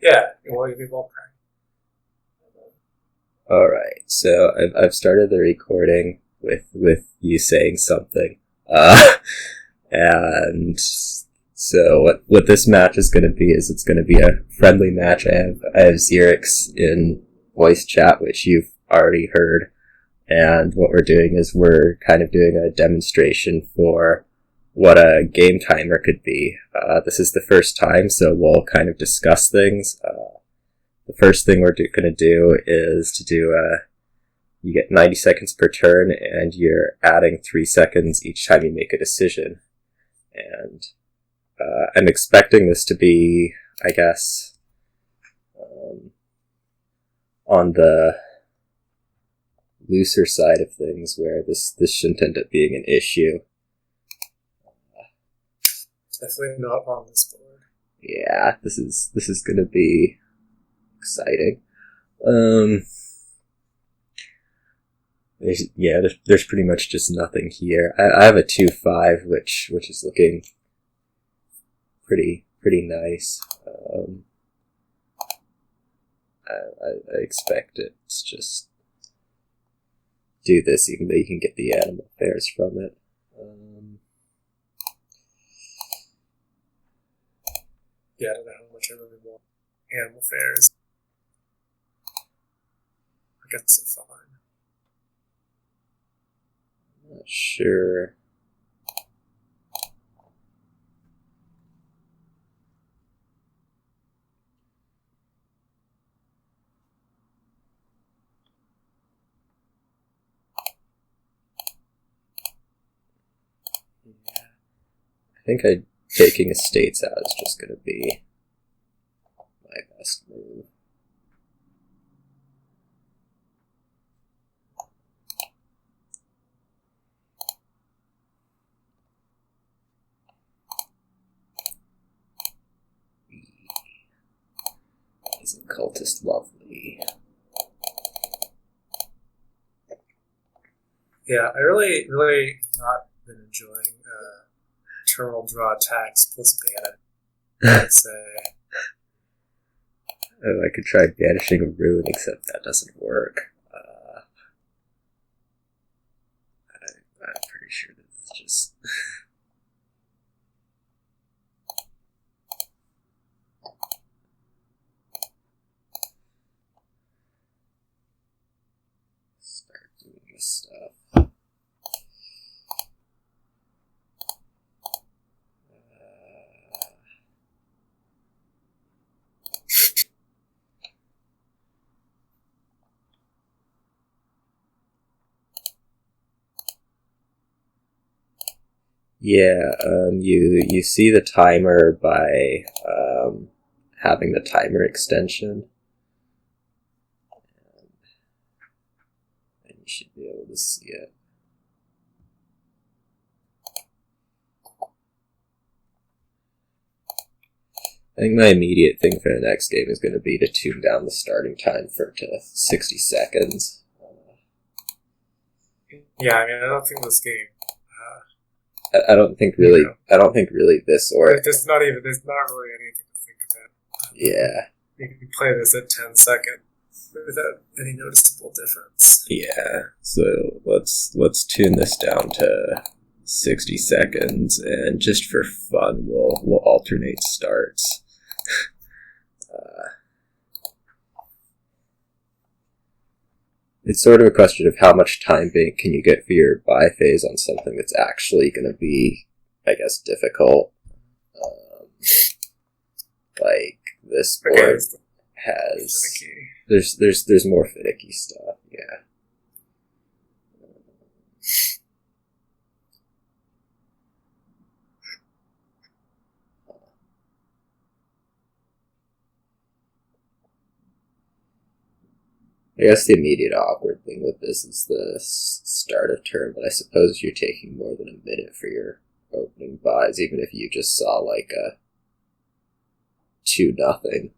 Yeah, well, you'll be well pranked. All right, so I've started the recording with you saying something, and so what this match is going to be is it's going to be a friendly match. I have xyrix in voice chat, which you've already heard, and what we're doing is we're kind of doing a demonstration for what a game timer could be. This is the first time, so we'll kind of discuss things. The first thing we're going to do is to do you get 90 seconds per turn, and you're adding 3 seconds each time you make a decision. And I'm expecting this to be, I guess, on the looser side of things, where this shouldn't end up being an issue. Definitely not on this board. Yeah, this is going to be exciting. There's pretty much just nothing here. I have a 2-5, which is looking pretty nice. I expect it to just do this, even though you can get the animal pairs from it. Yeah, I don't know how much I really want animal fairs. I guess it's fine. Not sure. Yeah. I think taking estates out is just going to be my best move. Isn't cultist lovely? Yeah, I really not been enjoying terminal draw attacks plus ban. I'd say. Oh, I could try banishing a rune, except that doesn't work. I'm pretty sure this is just... start doing this stuff. Yeah, you see the timer by having the timer extension, and you should be able to see it. I think my immediate thing for the next game is going to be to tune down the starting time to 60 seconds. Yeah, I mean, I don't think this game. I don't think really this or there's not really anything to think about. Yeah. You can play this at 10 seconds without any noticeable difference. Yeah. So let's tune this down to 60 seconds, and just for fun, we'll alternate starts. It's sort of a question of how much time bank can you get for your buy phase on something that's actually going to be, I guess, difficult. Like this board has there's more finicky stuff. Yeah. I guess the immediate awkward thing with this is the start of turn, but I suppose you're taking more than a minute for your opening buys, even if you just saw like a 2-0,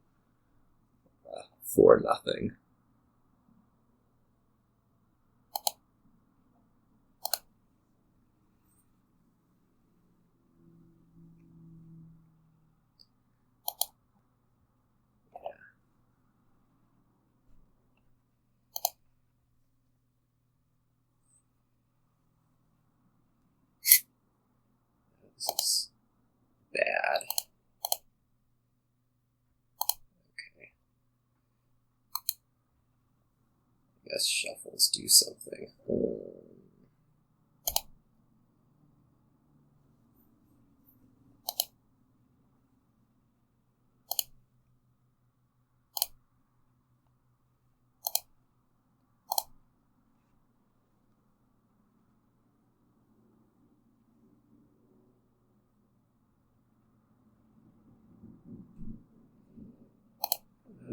4-0. This is bad. Okay. I guess shuffles do something.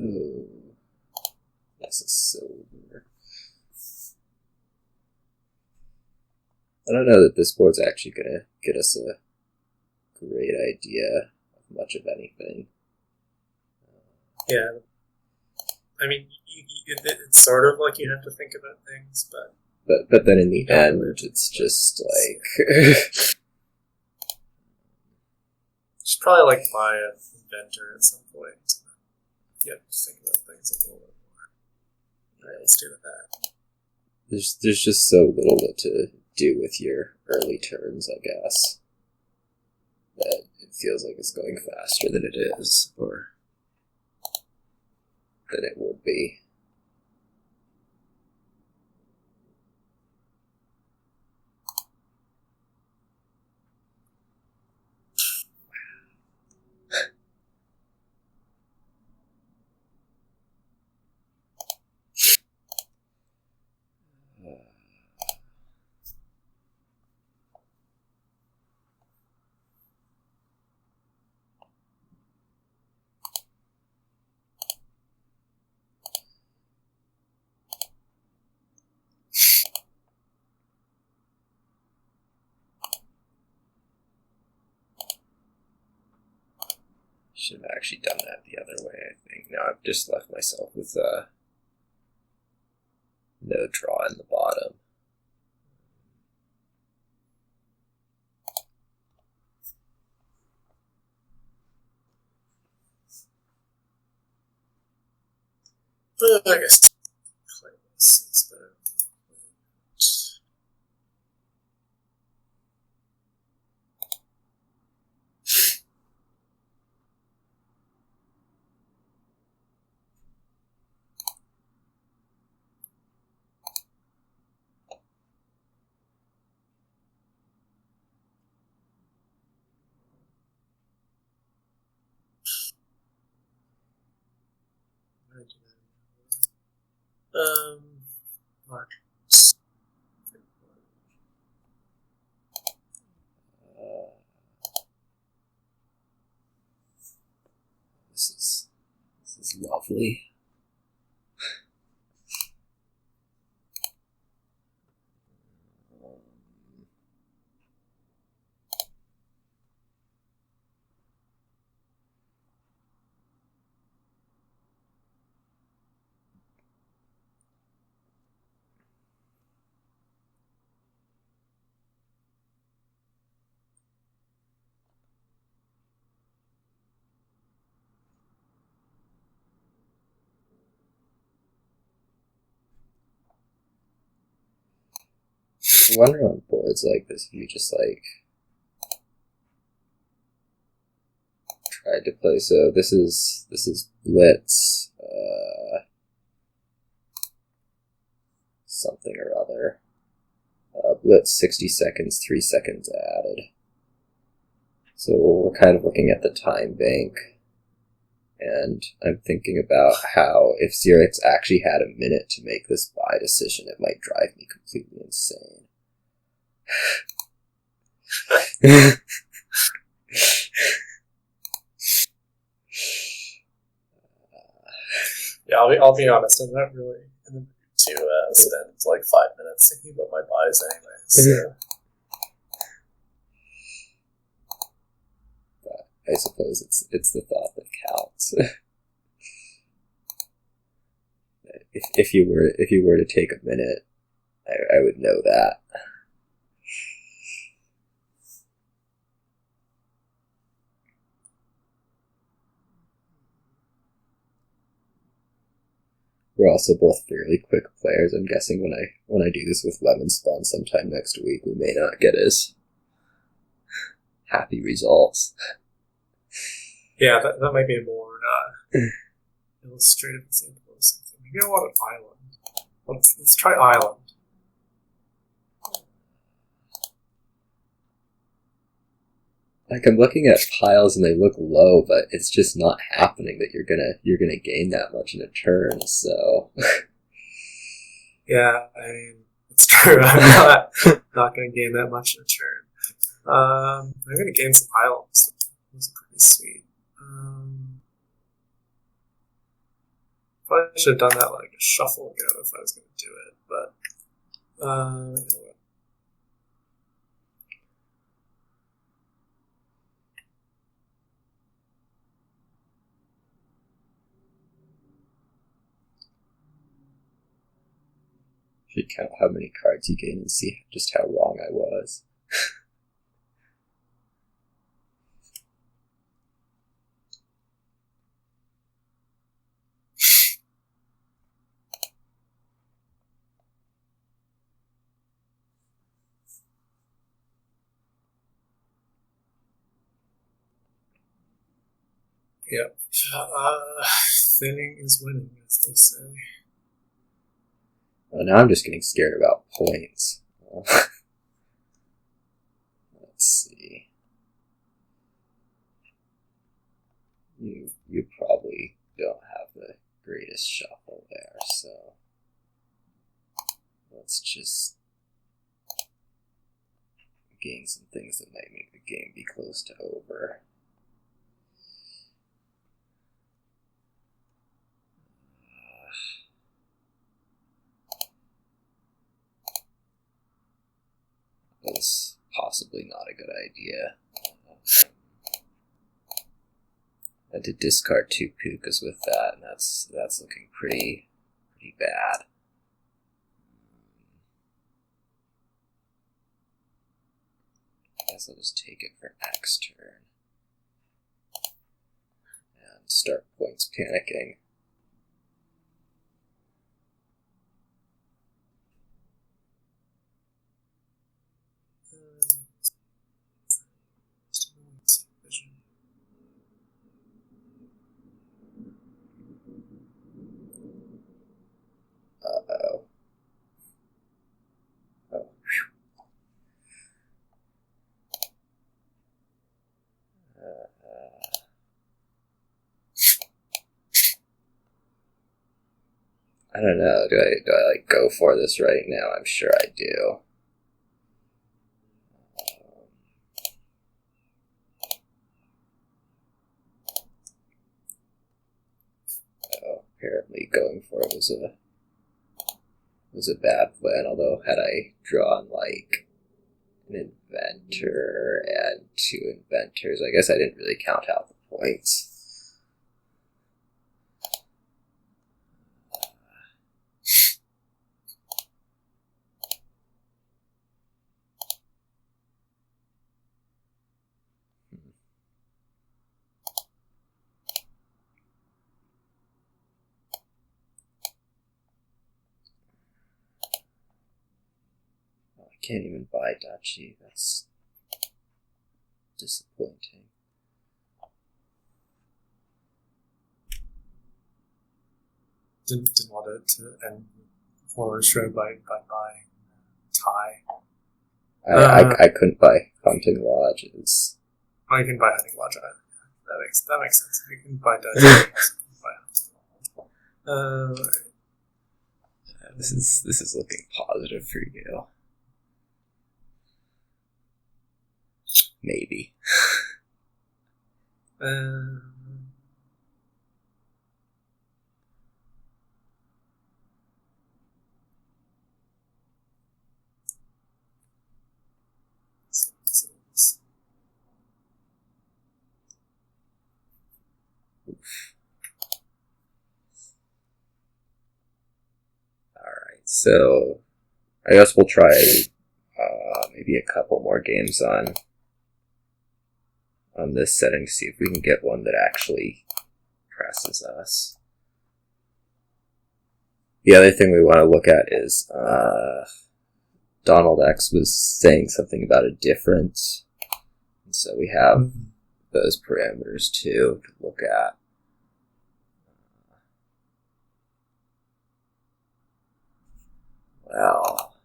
Oh, this is silver. I don't know that this board's actually going to get us a great idea of much of anything. Yeah. I mean, it's sort of like you have to think about things, but then in the end, it's just like... Should probably like buy an inventor at some point. You have to think about things a little bit more. Alright, let's do that. There's just so little to do with your early turns, I guess, that it feels like it's going faster than it is, or than it would be. Should have actually done that the other way, I think. Now I've just left myself with no draw in the bottom. I guess play this instead of what? This is lovely. I wonder on boards like this if you just like tried to play. So this is Blitz, something or other. Blitz 60 seconds, 3 seconds added. So we're kind of looking at the time bank, and I'm thinking about how if xyrix actually had a minute to make this buy decision, it might drive me completely insane. Yeah, I'll be honest, I'm not really in the mood to spend like 5 minutes thinking about my buys anyway. So. But I suppose it's the thought that counts. if you were to take a minute, I would know that. We're also both fairly quick players. I'm guessing when I do this with Lemon Spawn sometime next week, we may not get as happy results. Yeah, that might be a more illustrative example of something. Maybe I want an island. Let's try island. Like, I'm looking at piles and they look low, but it's just not happening that you're gonna gain that much in a turn, so... Yeah, I mean, it's true. I'm not going to gain that much in a turn. I'm going to gain some islands. Those are pretty sweet. Probably should have done that like a shuffle ago if I was going to do it, but you know what? Should count how many cards you gain and see just how wrong I was. Yep. Thinning is winning, as they say. Well, now I'm just getting scared about points. Let's see. You probably don't have the greatest shuffle there, so let's just gain some things that might make the game be close to over. That's possibly not a good idea. I did discard 2 pukas with that, and that's looking pretty bad. I guess I'll just take it for next turn and start points panicking. Uh-oh. Oh, phew. I don't know. Do I like go for this right now? I'm sure I do. Apparently going for it was a bad plan, although had I drawn like an inventor and 2 inventors, I guess I didn't really count out the points. I can't even buy Dachi. That's disappointing. Didn't want it to end horror show by buying tie. I couldn't buy Hunting Lodges. Oh, you can buy Hunting Lodge. That makes sense. You can buy Dutch. This is looking positive for you. Maybe. Alright, so I guess we'll try maybe a couple more games on this setting to see if we can get one that actually presses us. The other thing we want to look at is Donald X was saying something about a different So we have those parameters too to look at. Well,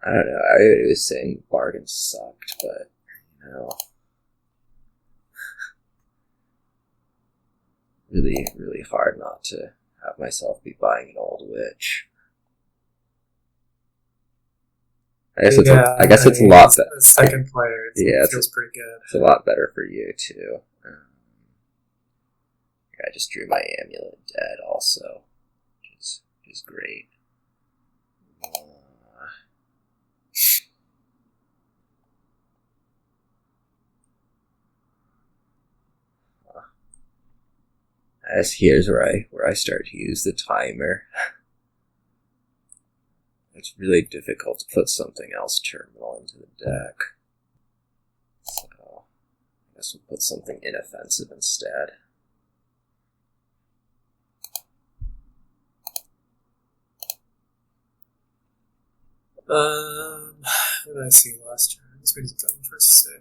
I don't know. I was saying bargains sucked, but you know, really, really hard not to have myself be buying an old witch. I guess it's a lot better. Second player, it feels pretty good. It's a lot better for you too. I just drew my amulet dead also, which is great. As here's where I start to use the timer. It's really difficult to put something else terminal into the deck. So I guess we'll put something inoffensive instead. What did I see last turn? This one's done for 6.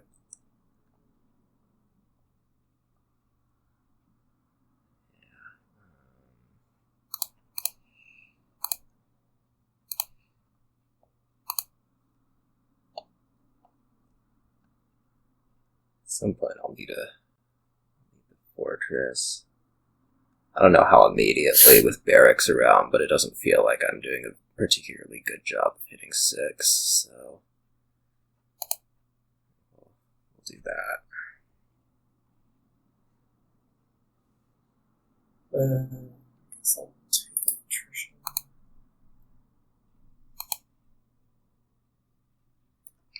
At some point I'll need a fortress. I don't know how immediately with barracks around, but it doesn't feel like I'm doing a particularly good job of hitting 6, so we'll do that. I guess I'll take electrician.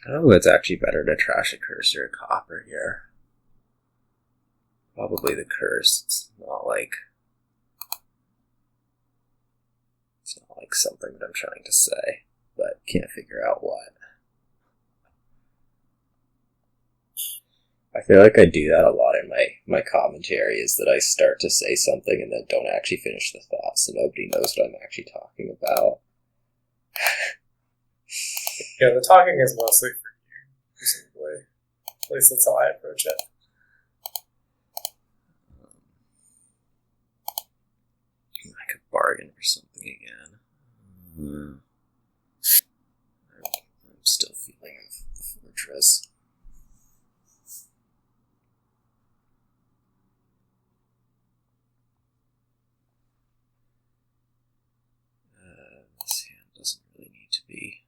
I don't know if it's actually better to trash a curse or a copper here. Probably the curse. It's not like something that I'm trying to say, but can't figure out what. I feel like I do that a lot in my commentary, is that I start to say something and then don't actually finish the thought, so nobody knows what I'm actually talking about. Yeah, the talking is mostly for you, presumably. At least that's how I approach it. I could bargain for something again. I'm still feeling the fortress. This hand doesn't really need to be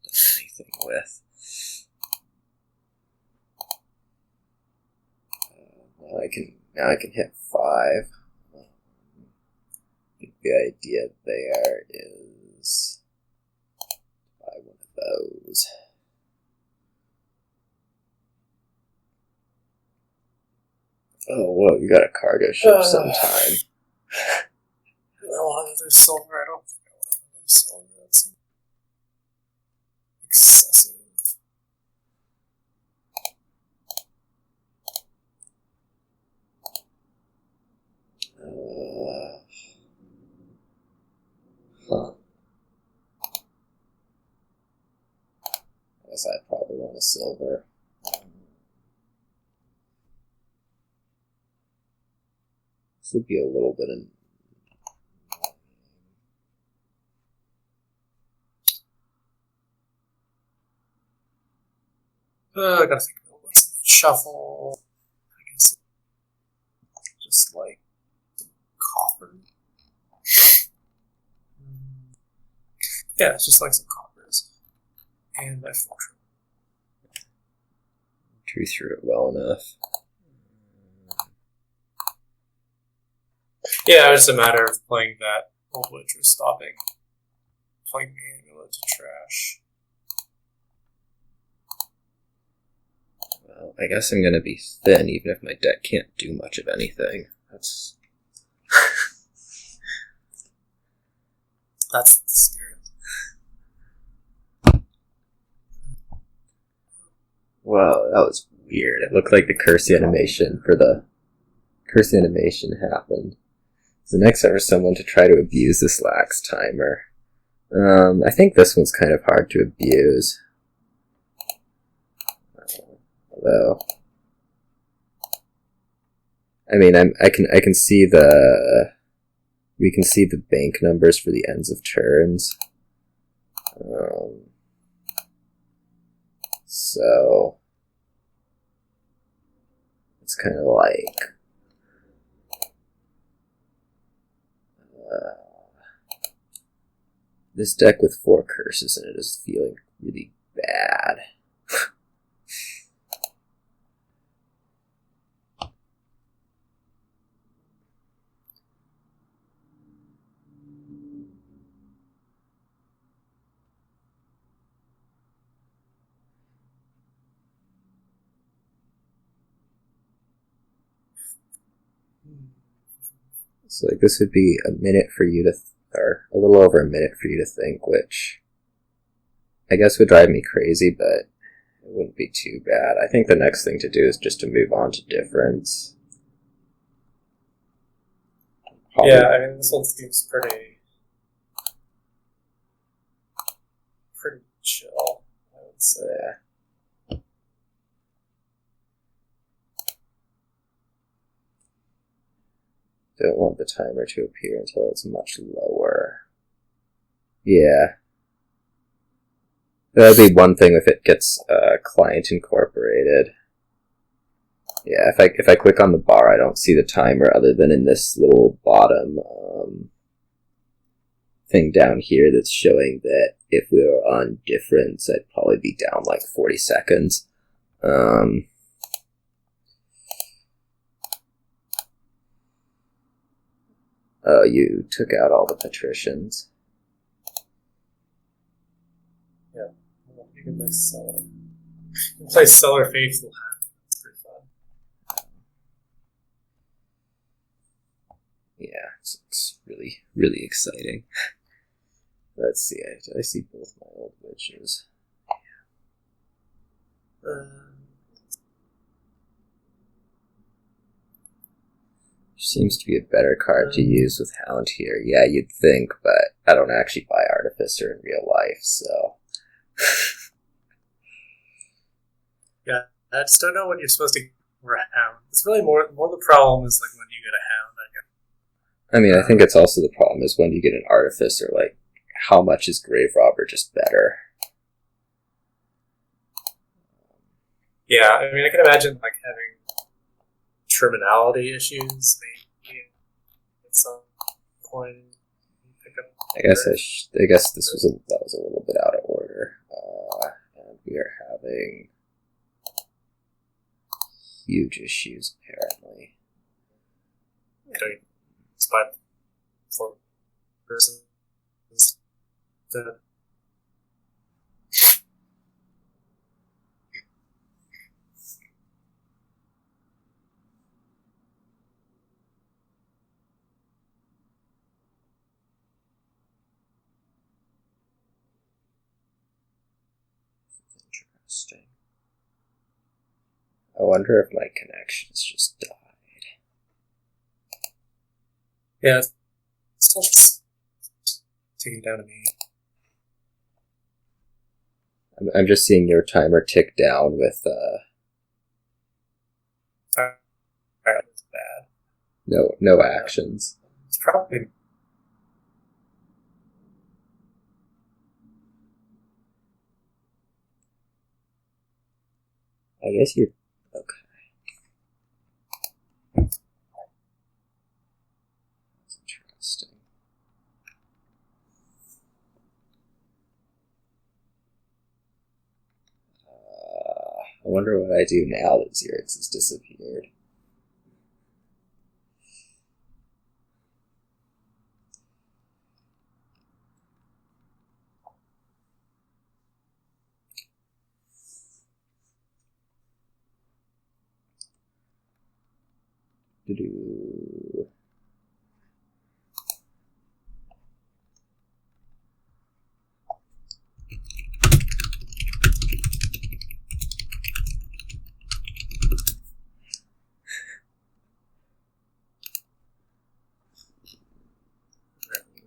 done anything with. Now I can hit 5. I think the idea there is buy one of those. Oh, whoa, you got a cargo ship sometime. I want another silver. I don't think I want another silver. That's excessive. Huh. I guess I'd probably want a silver. This would be a little bit of... I gotta think about what's in the shuffle. I guess just like some copper. Yeah, it's just like some coppers. And my fortune. Drew through it well enough. Yeah, it was a matter of playing that old witch or stopping playing the amulet to trash. Well, I guess I'm gonna be thin even if my deck can't do much of anything. That's the spirit. Wow, that was weird. It looked like the curse animation happened. So next time for someone to try to abuse this lax timer, I think this one's kind of hard to abuse. Although, I mean, I can see we can see the bank numbers for the ends of turns. So it's kind of like this deck with 4 curses in it is feeling really bad. So like this would be a minute for you to, or a little over a minute for you to think, which I guess would drive me crazy, but it wouldn't be too bad. I think the next thing to do is just to move on to difference. Probably. Yeah, I mean, this one seems pretty chill, I would say. Don't want the timer to appear until it's much lower. Yeah. That would be one thing if it gets client incorporated. Yeah, if I click on the bar, I don't see the timer other than in this little bottom thing down here that's showing that if we were on difference, I'd probably be down like 40 seconds. Oh, you took out all the patricians. Yeah, you can play Cellar. You can play Cellar Faithful Hand. It's pretty fun. Yeah, it's really, really exciting. Let's see, I see both my old witches. Seems to be a better card to use with Hound here. Yeah, you'd think, but I don't actually buy Artificer in real life, so... Yeah, I just don't know when you're supposed to get a Hound. It's really more the problem is like when you get a Hound, I guess. I mean, I think it's also the problem is when you get an Artificer, like, how much is Grave Robber just better? Yeah, I mean, I can imagine, like, having terminality issues, maybe, at some point. I guess this was that was a little bit out of order. And we are having huge issues, apparently. Okay. Spot for persons. Interesting. I wonder if my connections just died. Yeah, it's still just ticking down to me. I'm just seeing your timer tick down with It's bad. no actions. It's probably. I guess you're okay. That's interesting. I wonder what I do now that xyrix has disappeared. Do-do.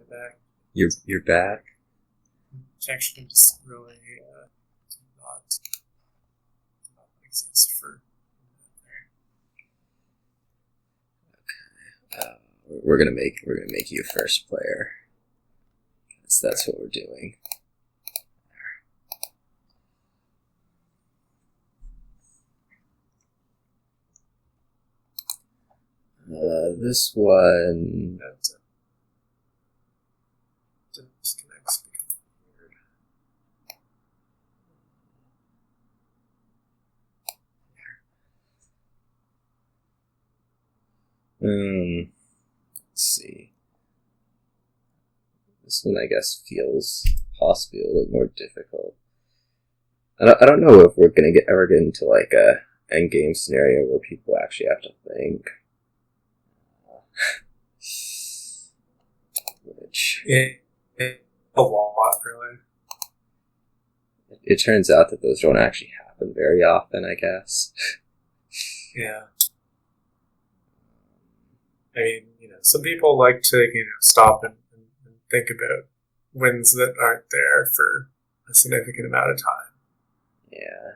Back. You're back. protection just really did not exist for Okay. We're gonna make you first player. Because that's what we're doing. This one. that disconnects become weird. Let's see. This one, I guess, feels possibly a little more difficult. I don't know if we're gonna ever get into like a end game scenario where people actually have to think. Which A lot, really. it turns out that those don't actually happen very often, I guess. Yeah. I mean, some people like to, stop and think about wins that aren't there for a significant amount of time. Yeah.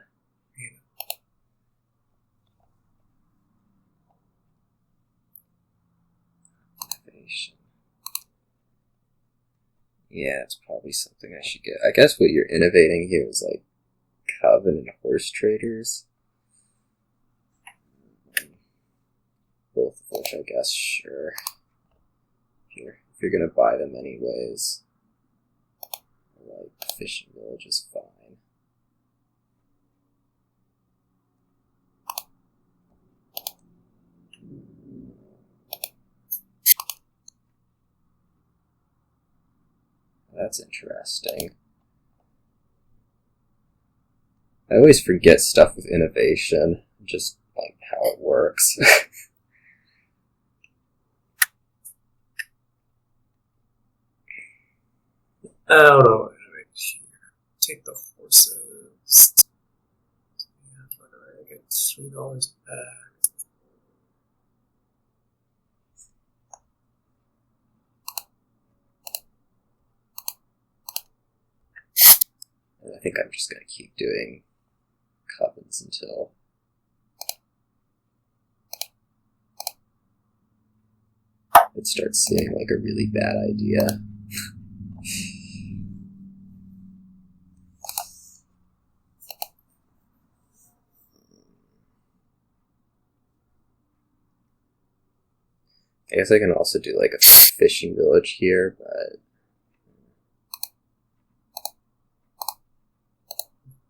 Innovation. Yeah, it's probably something I should get. I guess what you're innovating here is like Coven and horse traders. Both of which, I guess, sure. If you're gonna buy them anyways. Like, Fishing Village is fine. That's interesting. I always forget stuff with innovation, just like how it works. Oh, no, take the horses. And what do I get? $3 back. And I think I'm just gonna keep doing covens until it starts seeming like a really bad idea. I guess I can also do like a fishing village here, but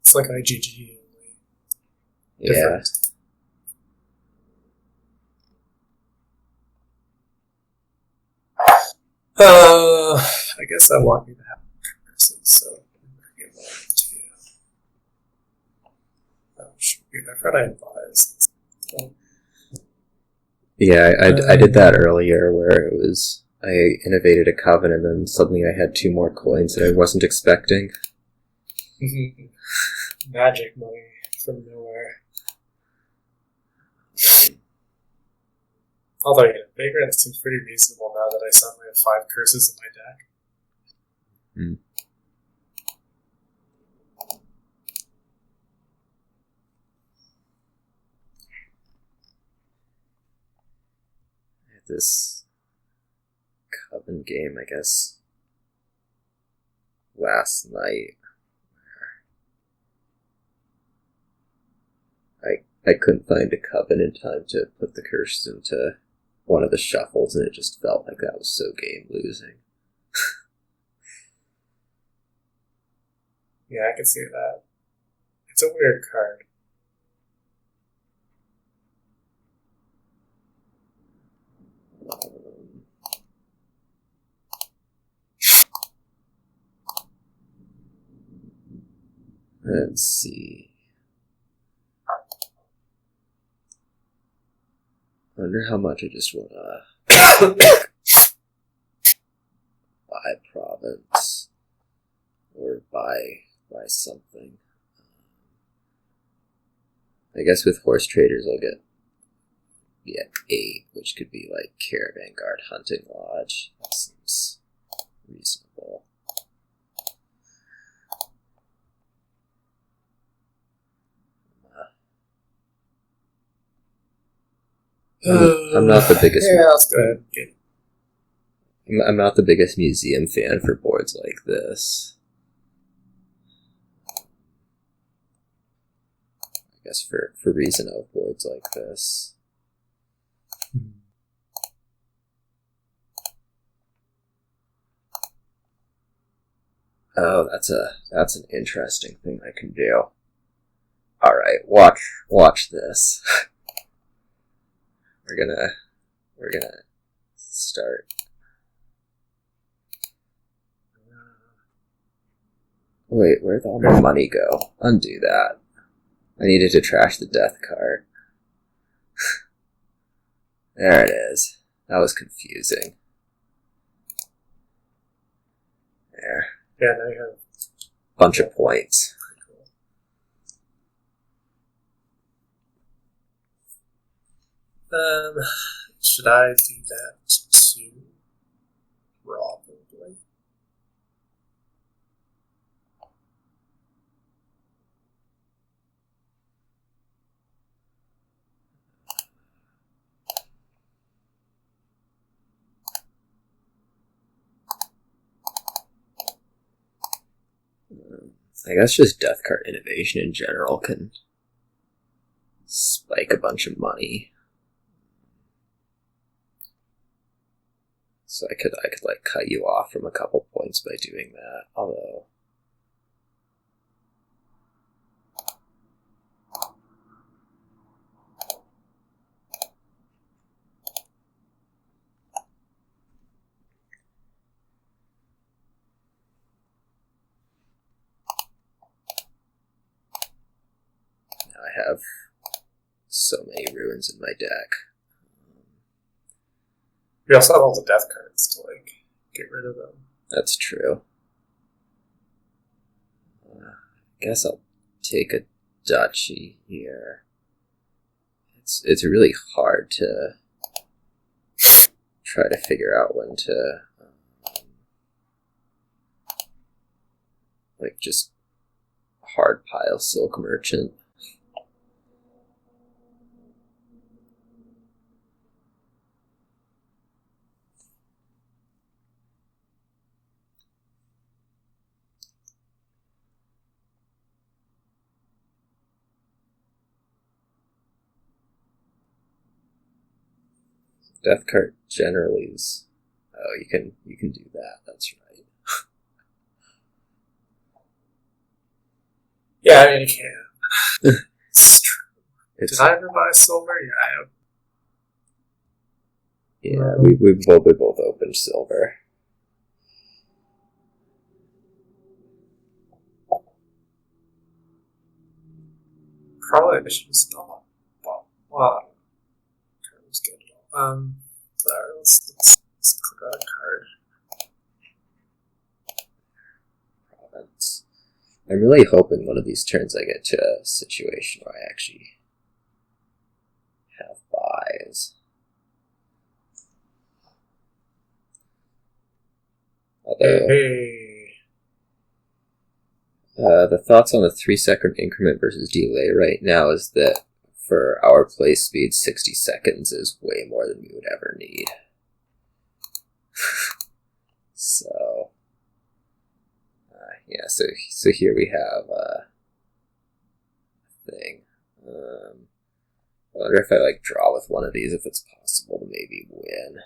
It's like IGG. yeah. Different. I guess I want you to have person, so I'm going to give that to you. Oh, shoot. I forgot I advised. Yeah, I did that earlier where it was, I innovated a coven and then suddenly I had 2 more coins that I wasn't expecting. Magic money from nowhere. Although, Vagrant seems pretty reasonable now that I suddenly have 5 curses in my deck. This coven game, I guess, last night. I couldn't find a coven in time to put the curse into one of the shuffles, and it just felt like that was so game losing. Yeah, I can see that. It's a weird card. Let's see. I wonder how much I just want to buy province or buy something. I guess with horse traders I'll get 8, which could be like Caravan Guard Hunting Lodge. That seems reasonable. I'm not the biggest. Yeah, let's go ahead and get it. I'm not the biggest museum fan for boards like this. I guess for reason of boards like this. Oh, that's an interesting thing I can do. All right, watch this. We're gonna start. Wait, where'd all my money go? Undo that. I needed to trash the death card. There it is. That was confusing. There. Yeah, now you have Bunch of points. Should I do that too? Probably. I guess just death card innovation in general can spike a bunch of money. So I could like cut you off from a couple points by doing that. Although now I have so many ruins in my deck. We also have all the death cards to like get rid of them. That's true. I guess I'll take a duchy here. It's really hard to try to figure out when to like just hard pile Silk Merchant. Death card generally is. Oh, you can do that. That's right. Yeah, I mean you can. It's true. Did I ever buy silver? Yeah, I have. Yeah, we both opened silver. Probably I should just not. Wow. Card was good. Alright, let's click on a card. Province. I'm really hoping one of these turns I get to a situation where I actually have buys. Although, the thoughts on the 3-second increment versus delay right now is that for our play speed, 60 seconds is way more than we would ever need. So, yeah, so here we have a thing. I wonder if I like draw with one of these, if it's possible to maybe win.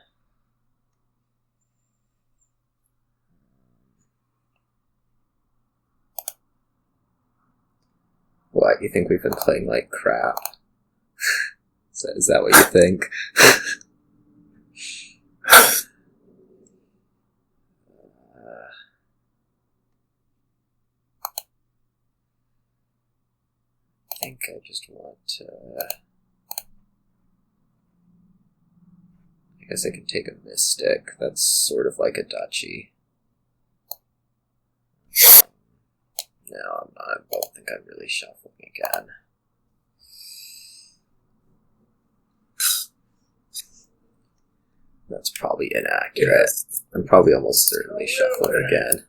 What, you think we've been playing like crap? Is that what you think? I think I just want to... I guess I can take a Mystic. That's sort of like a duchy. No, I'm not. I don't think I'm really shuffling again. That's probably inaccurate. I'm probably almost certainly shuffling again.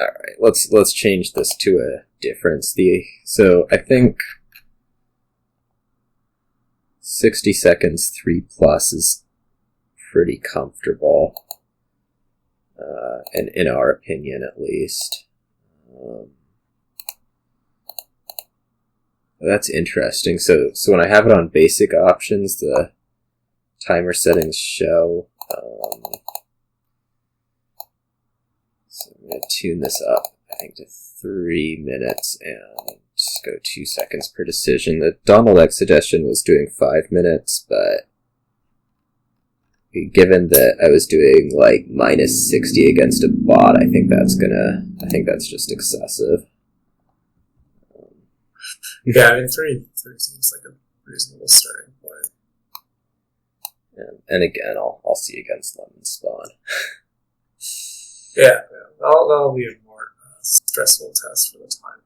Alright, let's change this to a difference. So I think 60 seconds 3+ is pretty comfortable, and in our opinion at least. That's interesting. So when I have it on basic options, the timer settings show. So I'm going to tune this up, I think, to 3 minutes and just go 2 seconds per decision. The Donald X suggestion was doing 5 minutes, but given that I was doing like minus 60 against a bot, I think that's just excessive. Yeah, I mean, three seems like a reasonable starting point. And again, I'll see against Lemon Spawn. Yeah, that'll be a more stressful test for the time.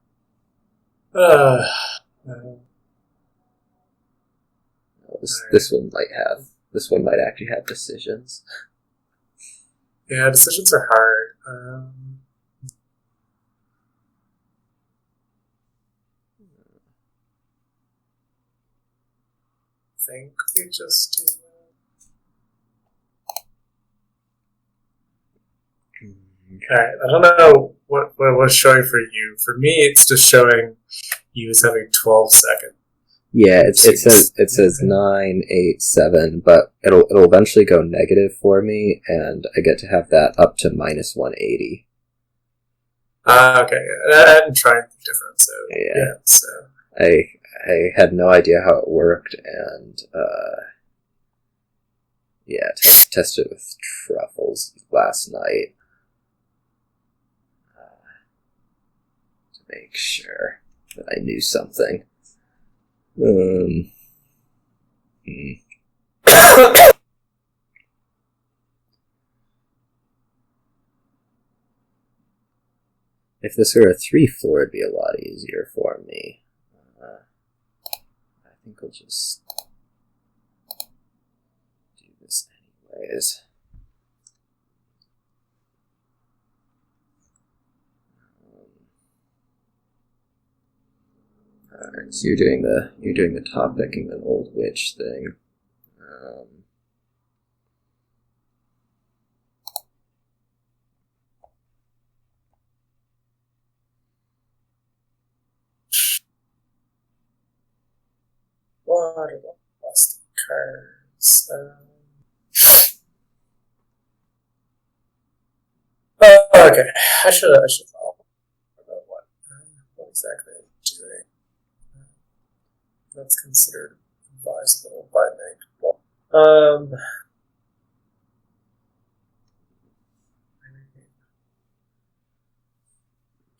This one might actually have decisions. Yeah, decisions are hard. I think we just do that. Okay, I don't know what was showing for you. For me, it's just showing you as having 12 seconds. Yeah, it says 9, 8, 7, but it'll eventually go negative for me, and I get to have that up to minus 180. Okay, I hadn't tried the difference, so yeah. So I had no idea how it worked, and tested it with truffles last night to make sure that I knew something. If this were a 3-floor, it'd be a lot easier for me. I think I'll just do this anyways. Alright, so you're doing the top decking an old witch thing. what are the plastic cards? Okay. I should thought about what exactly I'm doing. That's considered advisable by many people. I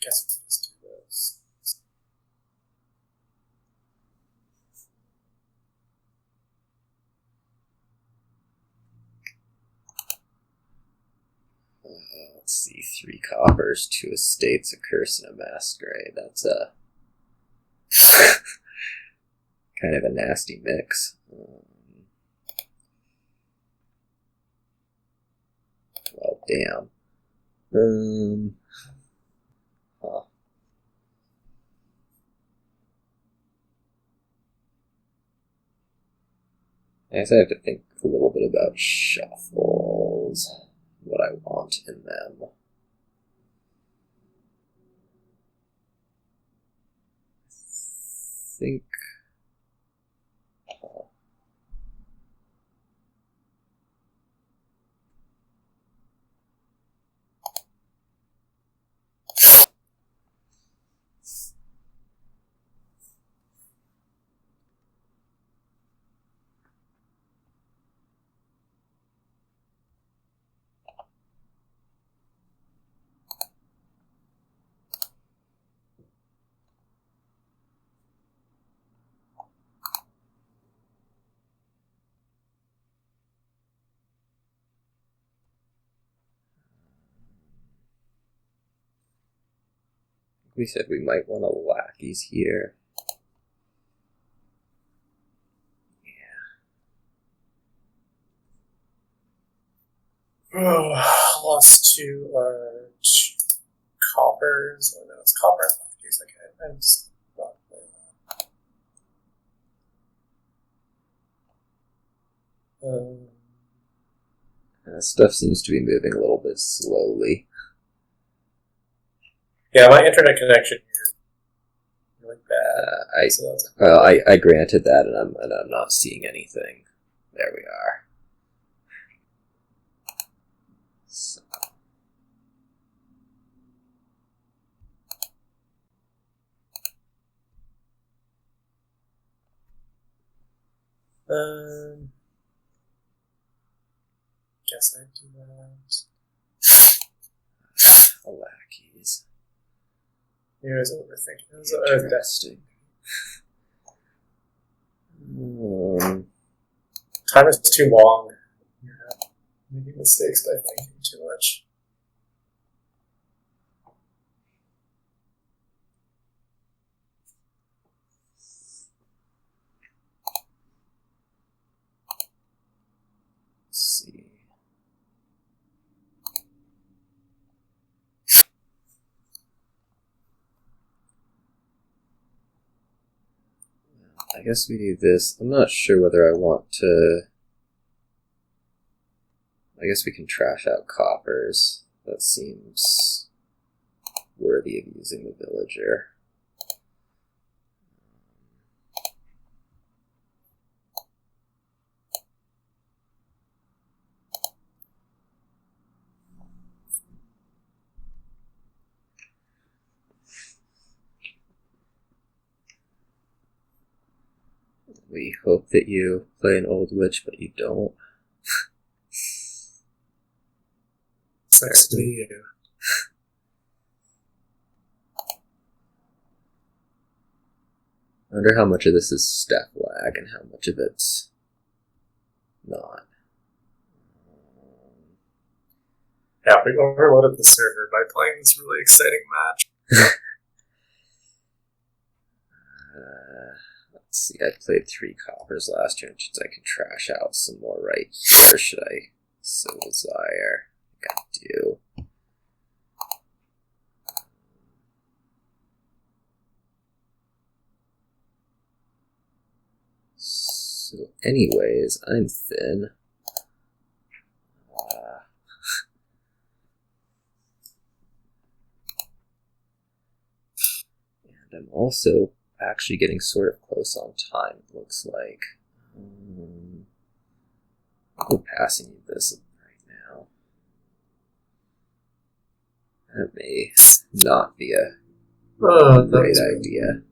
guess we can just do this. Let's see, 3 coppers, 2 estates, a curse, and a masquerade. That's a kind of a nasty mix. Well, damn. Huh. I guess I have to think a little bit about shuffles, what I want in them. I think... we said we might want a lackeys here. Oh, lost to 2 coppers. Oh no, it's copper and lackeys. Okay, I'm just not playing that. Stuff seems to be moving a little bit slowly. Yeah, my internet connection here is really bad. I granted that, and I'm not seeing anything. There we are. So. Guess I do that. The lackeys. Here is overthinking. It was Interesting. Time is too long. Yeah. Making mistakes by thinking too much. Let's see. I guess we do this. I'm not sure whether I want to... I guess we can trash out coppers. That seems worthy of using the villager. We hope that you play an old witch, but you don't. Sucks to be you. I wonder how much of this is step lag and how much of it's not. Yeah, we overloaded the server by playing this really exciting match. Let's see, I played 3 coppers last turn, which means I can trash out some more right here. Should I so desire? I think I do. So anyways, I'm thin. And I'm also actually getting sort of close on time, it looks like. I'll go passing you this right now. That may not be a great idea.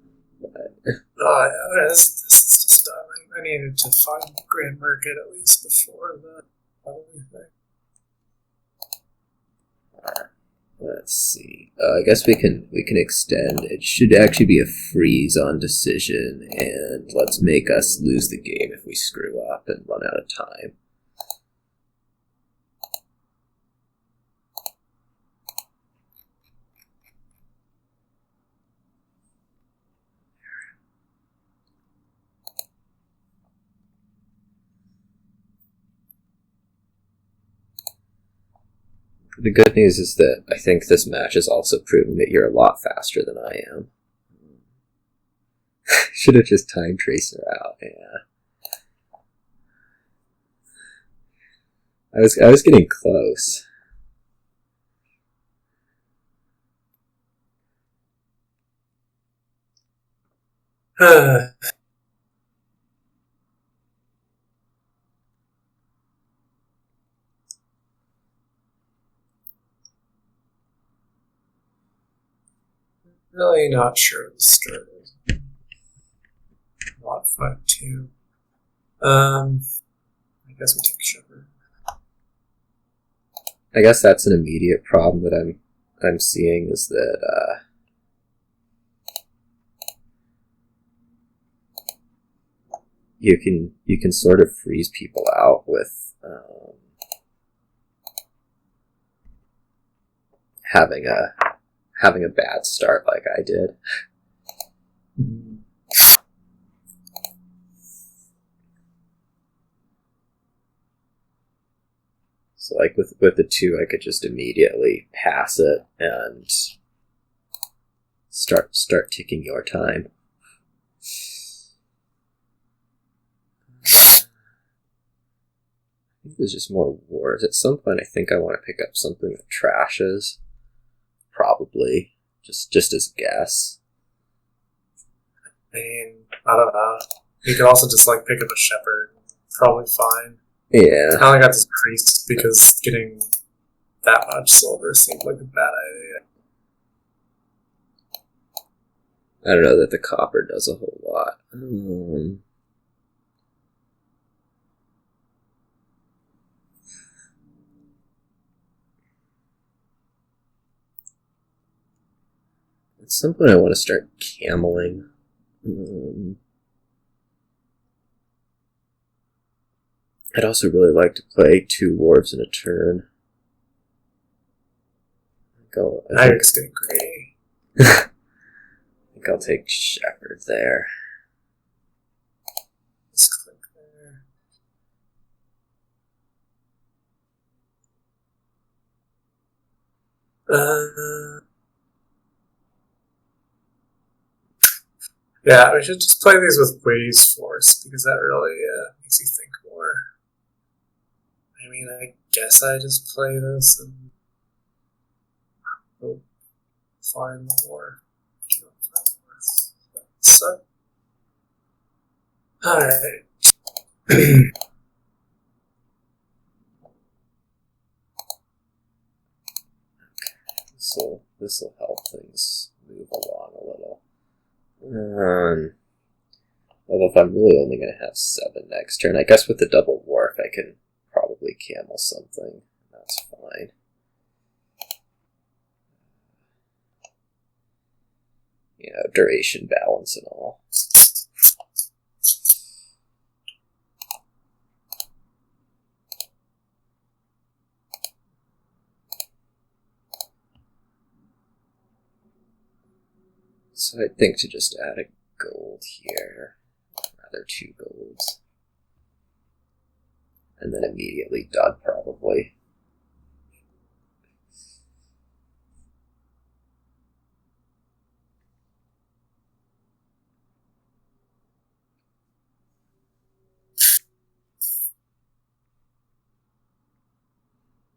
But yeah, this is just done. I needed to find the Grand Market at least before the other thing. Let's see. I guess we can extend. It should actually be a freeze on decision, and let's make us lose the game if we screw up and run out of time. The good news is that I think this match has also proven that you're a lot faster than I am. Should have just time tracer out, yeah. I was getting close. Really not sure the start is. Lot 5-2. I guess we take sugar. I guess that's an immediate problem that I'm seeing is that you can sort of freeze people out with having a bad start like I did. So like with the 2, I could just immediately pass it and start ticking your time. think there's just more wars. At some point, I think I want to pick up something that trashes. Probably. Just as a guess. I mean, I don't know. You could also just like pick up a shepherd. Probably fine. Yeah. I only got this priest because getting that much silver seemed like a bad idea. I don't know that the copper does a whole lot. At some point I want to start cameling. I'd also really like to play 2 dwarves in a turn. Now you're just getting greedy. I think I'll take shepherd there. Just click there. Yeah, we should just play these with Waves Force, because that really makes you think more. I mean, I guess I just play this and hope find more. So, alright. This will help things move along a little. Although if I'm really only going to have 7 next turn, I guess with the double wharf I can probably camel something. That's fine. You know, duration balance and all. So I think to just add a gold here, rather 2 golds, and then immediately done probably.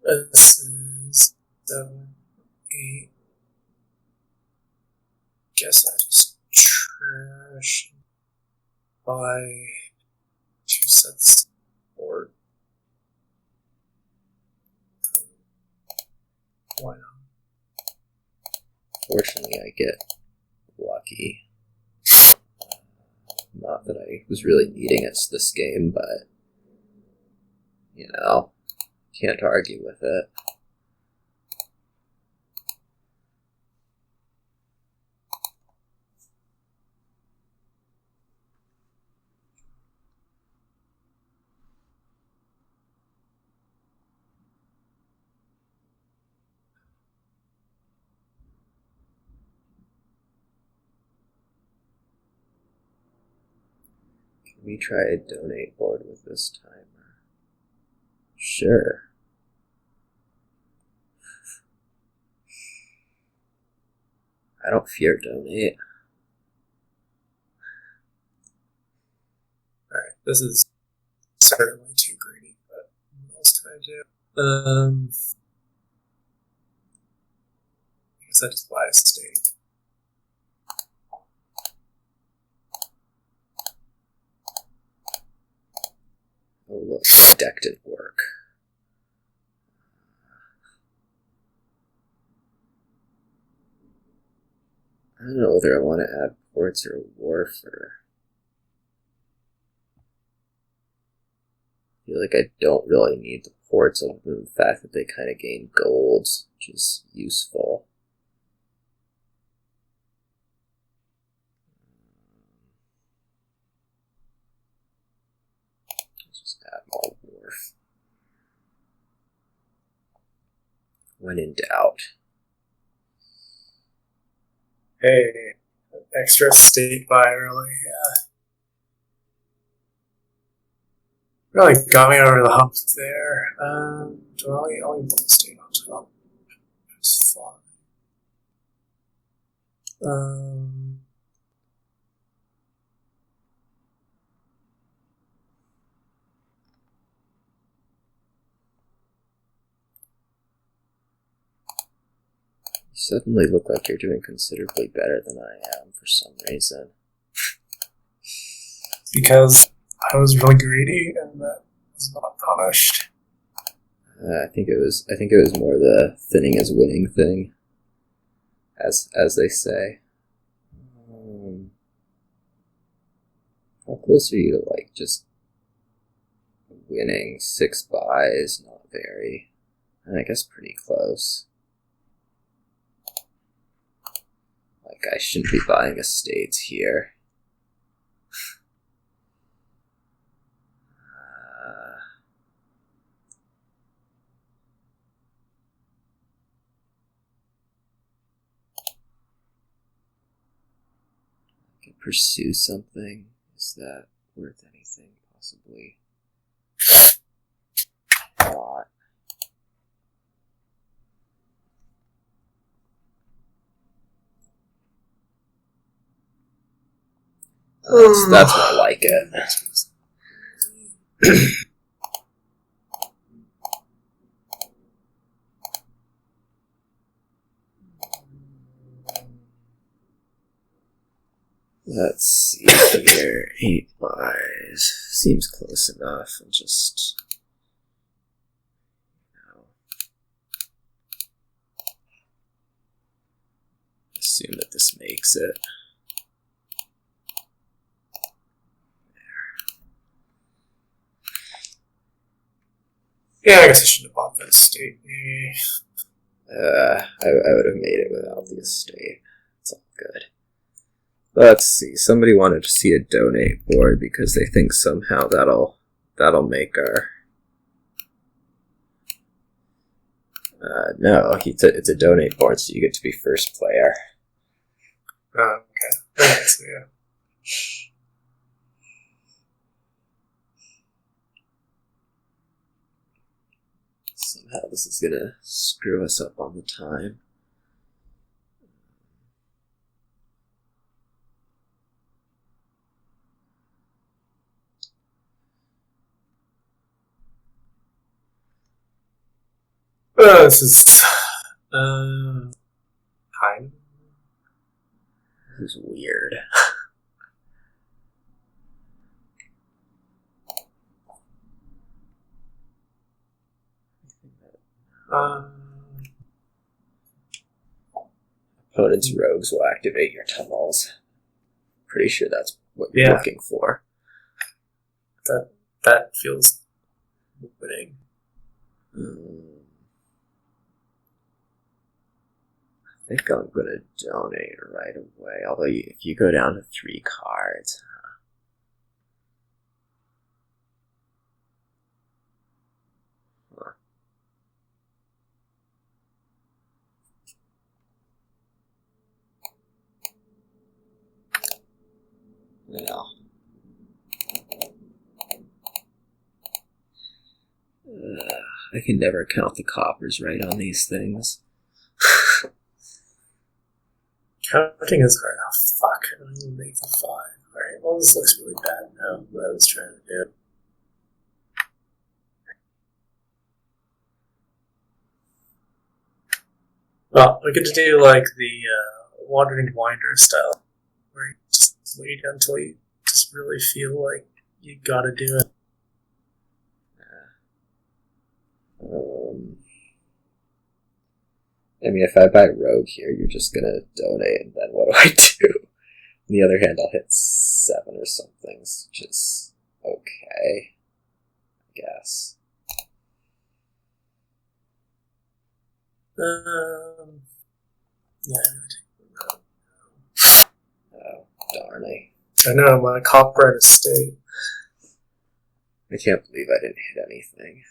This is 7, 8. Guess I just trash buy 2 sets or why not? Fortunately, I get lucky. Not that I was really needing it this game, but you know, can't argue with it. Can we try a donate board with this timer? Sure. I don't fear donate. Alright, this is certainly too greedy, but what else can I do? I guess I just buy a state. Oh look, deck didn't work. I don't know whether I want to add ports or a wharf or... I feel like I don't really need the ports other than the fact that they kind of gain golds, which is useful. Let's just add more wharf. When in doubt. Hey, extra state buy really, really got me over the hump there. Do I only want to state on top? That's fine. suddenly look like you're doing considerably better than I am for some reason. Because I was really greedy and that was not punished. I think it was more the thinning is winning thing, as they say. How close are you to like just winning 6 buys? Not very. I guess pretty close. Like I shouldn't be buying estates here. Pursue something. Is that worth anything? Possibly not. That's more like it. Let's see here. 8 buys. Seems close enough. And just... assume that this makes it. Yeah, I guess I shouldn't have bought that estate. I would have made it without the estate. It's all good. Let's see. Somebody wanted to see a donate board because they think somehow that'll make our... no, it's a donate board, so you get to be first player. Oh, okay. So, yeah. Somehow this is gonna screw us up on the time. This is kind. This is weird. Opponent's rogues will activate your tunnels. Pretty sure that's what you're looking for. That feels winning. I think I'm gonna donate right away. Although if you go down to 3 cards, no. I can never count the coppers right on these things. Counting is hard. Oh, fuck. I don't even make the 5. Alright, well, this looks really bad now. What I was trying to do. Well, we get to do, like, the Wandering Winder style, where you just wait until you just really feel like you gotta do it. I mean, if I buy Rogue here, you're just gonna donate, and then what do I do? On the other hand, I'll hit 7 or something, which is okay, I guess. Yeah, oh, darn it. I know, my copper and estate. I can't believe I didn't hit anything.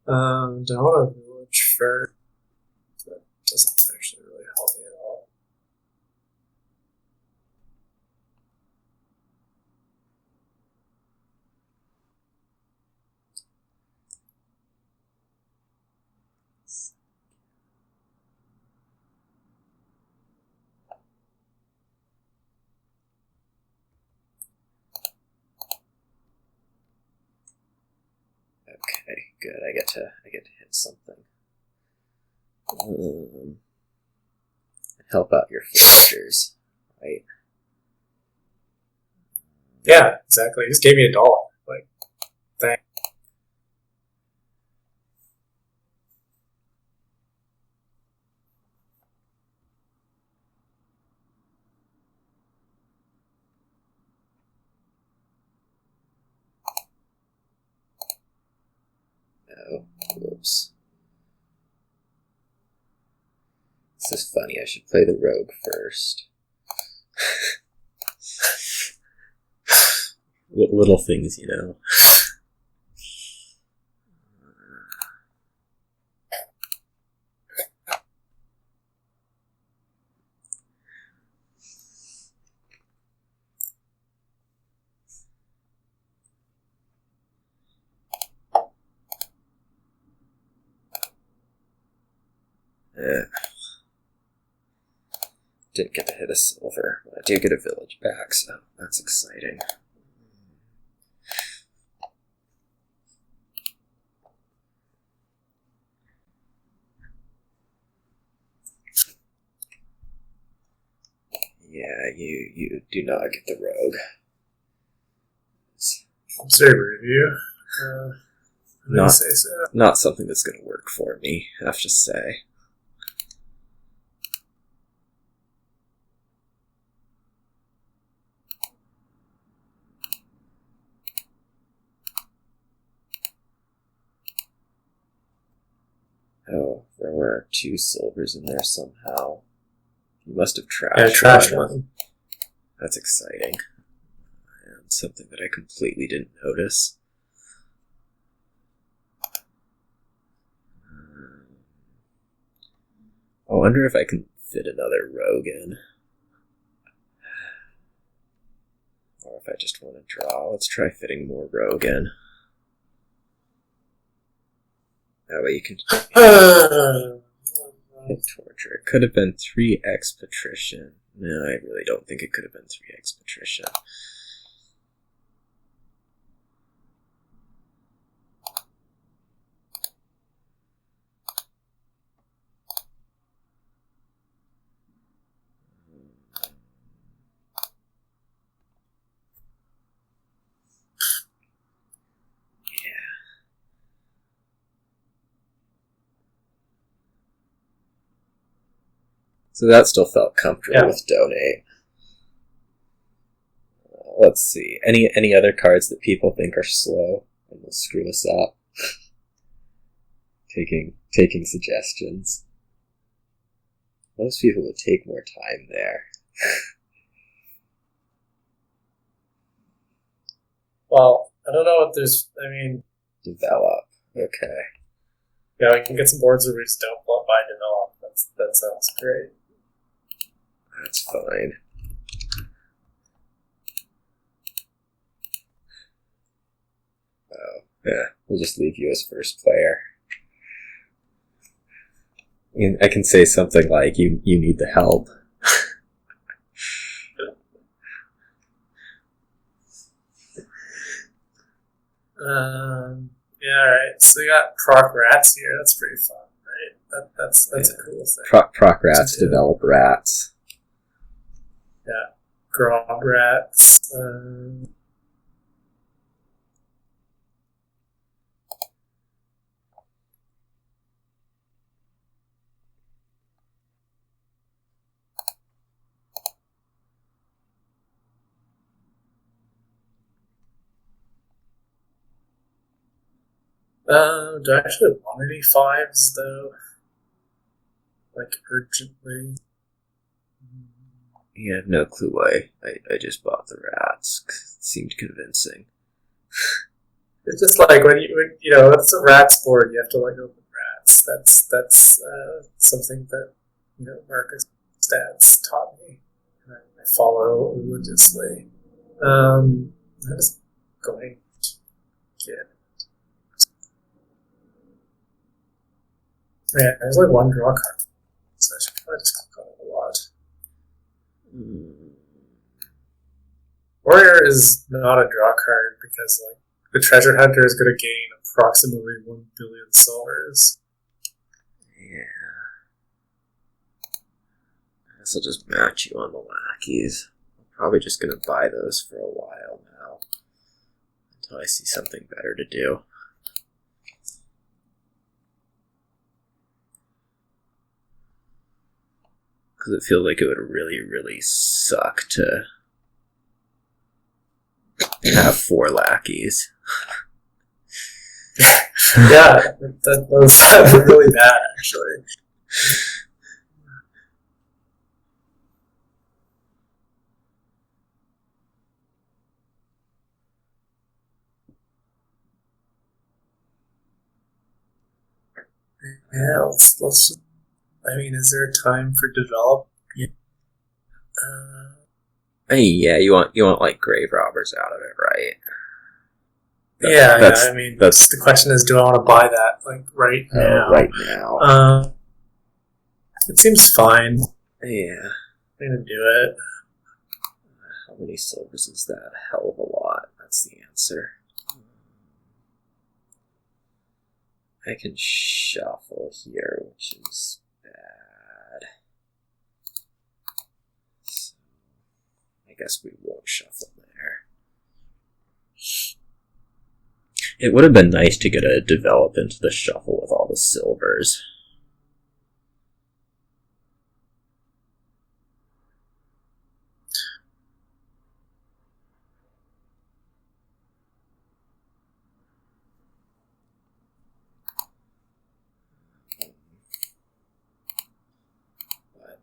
Don't want a village fair. That doesn't actually really help me at all. Okay, good. I get to hit something. Help out your villagers, right? Yeah, exactly. He just gave me $1. Like, thanks. Oh, whoops. This is funny. I should play the rogue first. Little things, you know. Didn't get to hit a silver, but I do get a village back, so that's exciting. Yeah, you do not get the rogue. Observer review. Not, say so. Not something that's going to work for me, I have to say. Oh, there were 2 silvers in there somehow. You must have trashed one. That's exciting. And something that I completely didn't notice. I wonder if I can fit another rogue in. Or if I just want to draw. Let's try fitting more rogue in. That way you can hit torture. It could have been 3x patrician. No, I really don't think it could have been 3x patrician. So that still felt comfortable with donate. Let's see. Any other cards that people think are slow and will screw us up? Taking suggestions. Most people would take more time there. Well, I don't know what there's. I mean, develop. Okay. Yeah, we can get some boards where we just don't buy develop. That sounds great. That's fine. Oh, yeah. We'll just leave you as first player. I can say something like, you need the help. Yeah, alright. So we got proc rats here. That's pretty fun, right? That's a cool thing. Proc rats develop rats. Yeah. Grob rats. Do I actually want any 5s, though? Like, urgently? You have no clue why I just bought the rats. It seemed convincing. It's just like, when it's a rats board, you have to, like, open rats. That's something that, Marcus Stats taught me. And I follow religiously. I'm just going to get... Yeah, there's like one draw card. So I should probably just click on it a lot. Warrior is not a draw card because, like, the treasure hunter is going to gain approximately 1 billion silvers. Yeah. I guess I'll just match you on the lackeys. I'm probably just going to buy those for a while now. Until I see something better to do. Because it feels like it would really, really suck to have 4 lackeys. Yeah, that was really bad, actually. Yeah, let's just, I mean, is there a time for develop? Hey, yeah, you want like grave robbers out of it, right? I mean, the question is, do I want to buy that like right now? Right now. It seems fine. Yeah. I'm gonna do it. How many silvers is that? A hell of a lot. That's the answer. I can shuffle here, which is bad. So, I guess we won't shuffle there. It would have been nice to get a develop into the shuffle with all the silvers.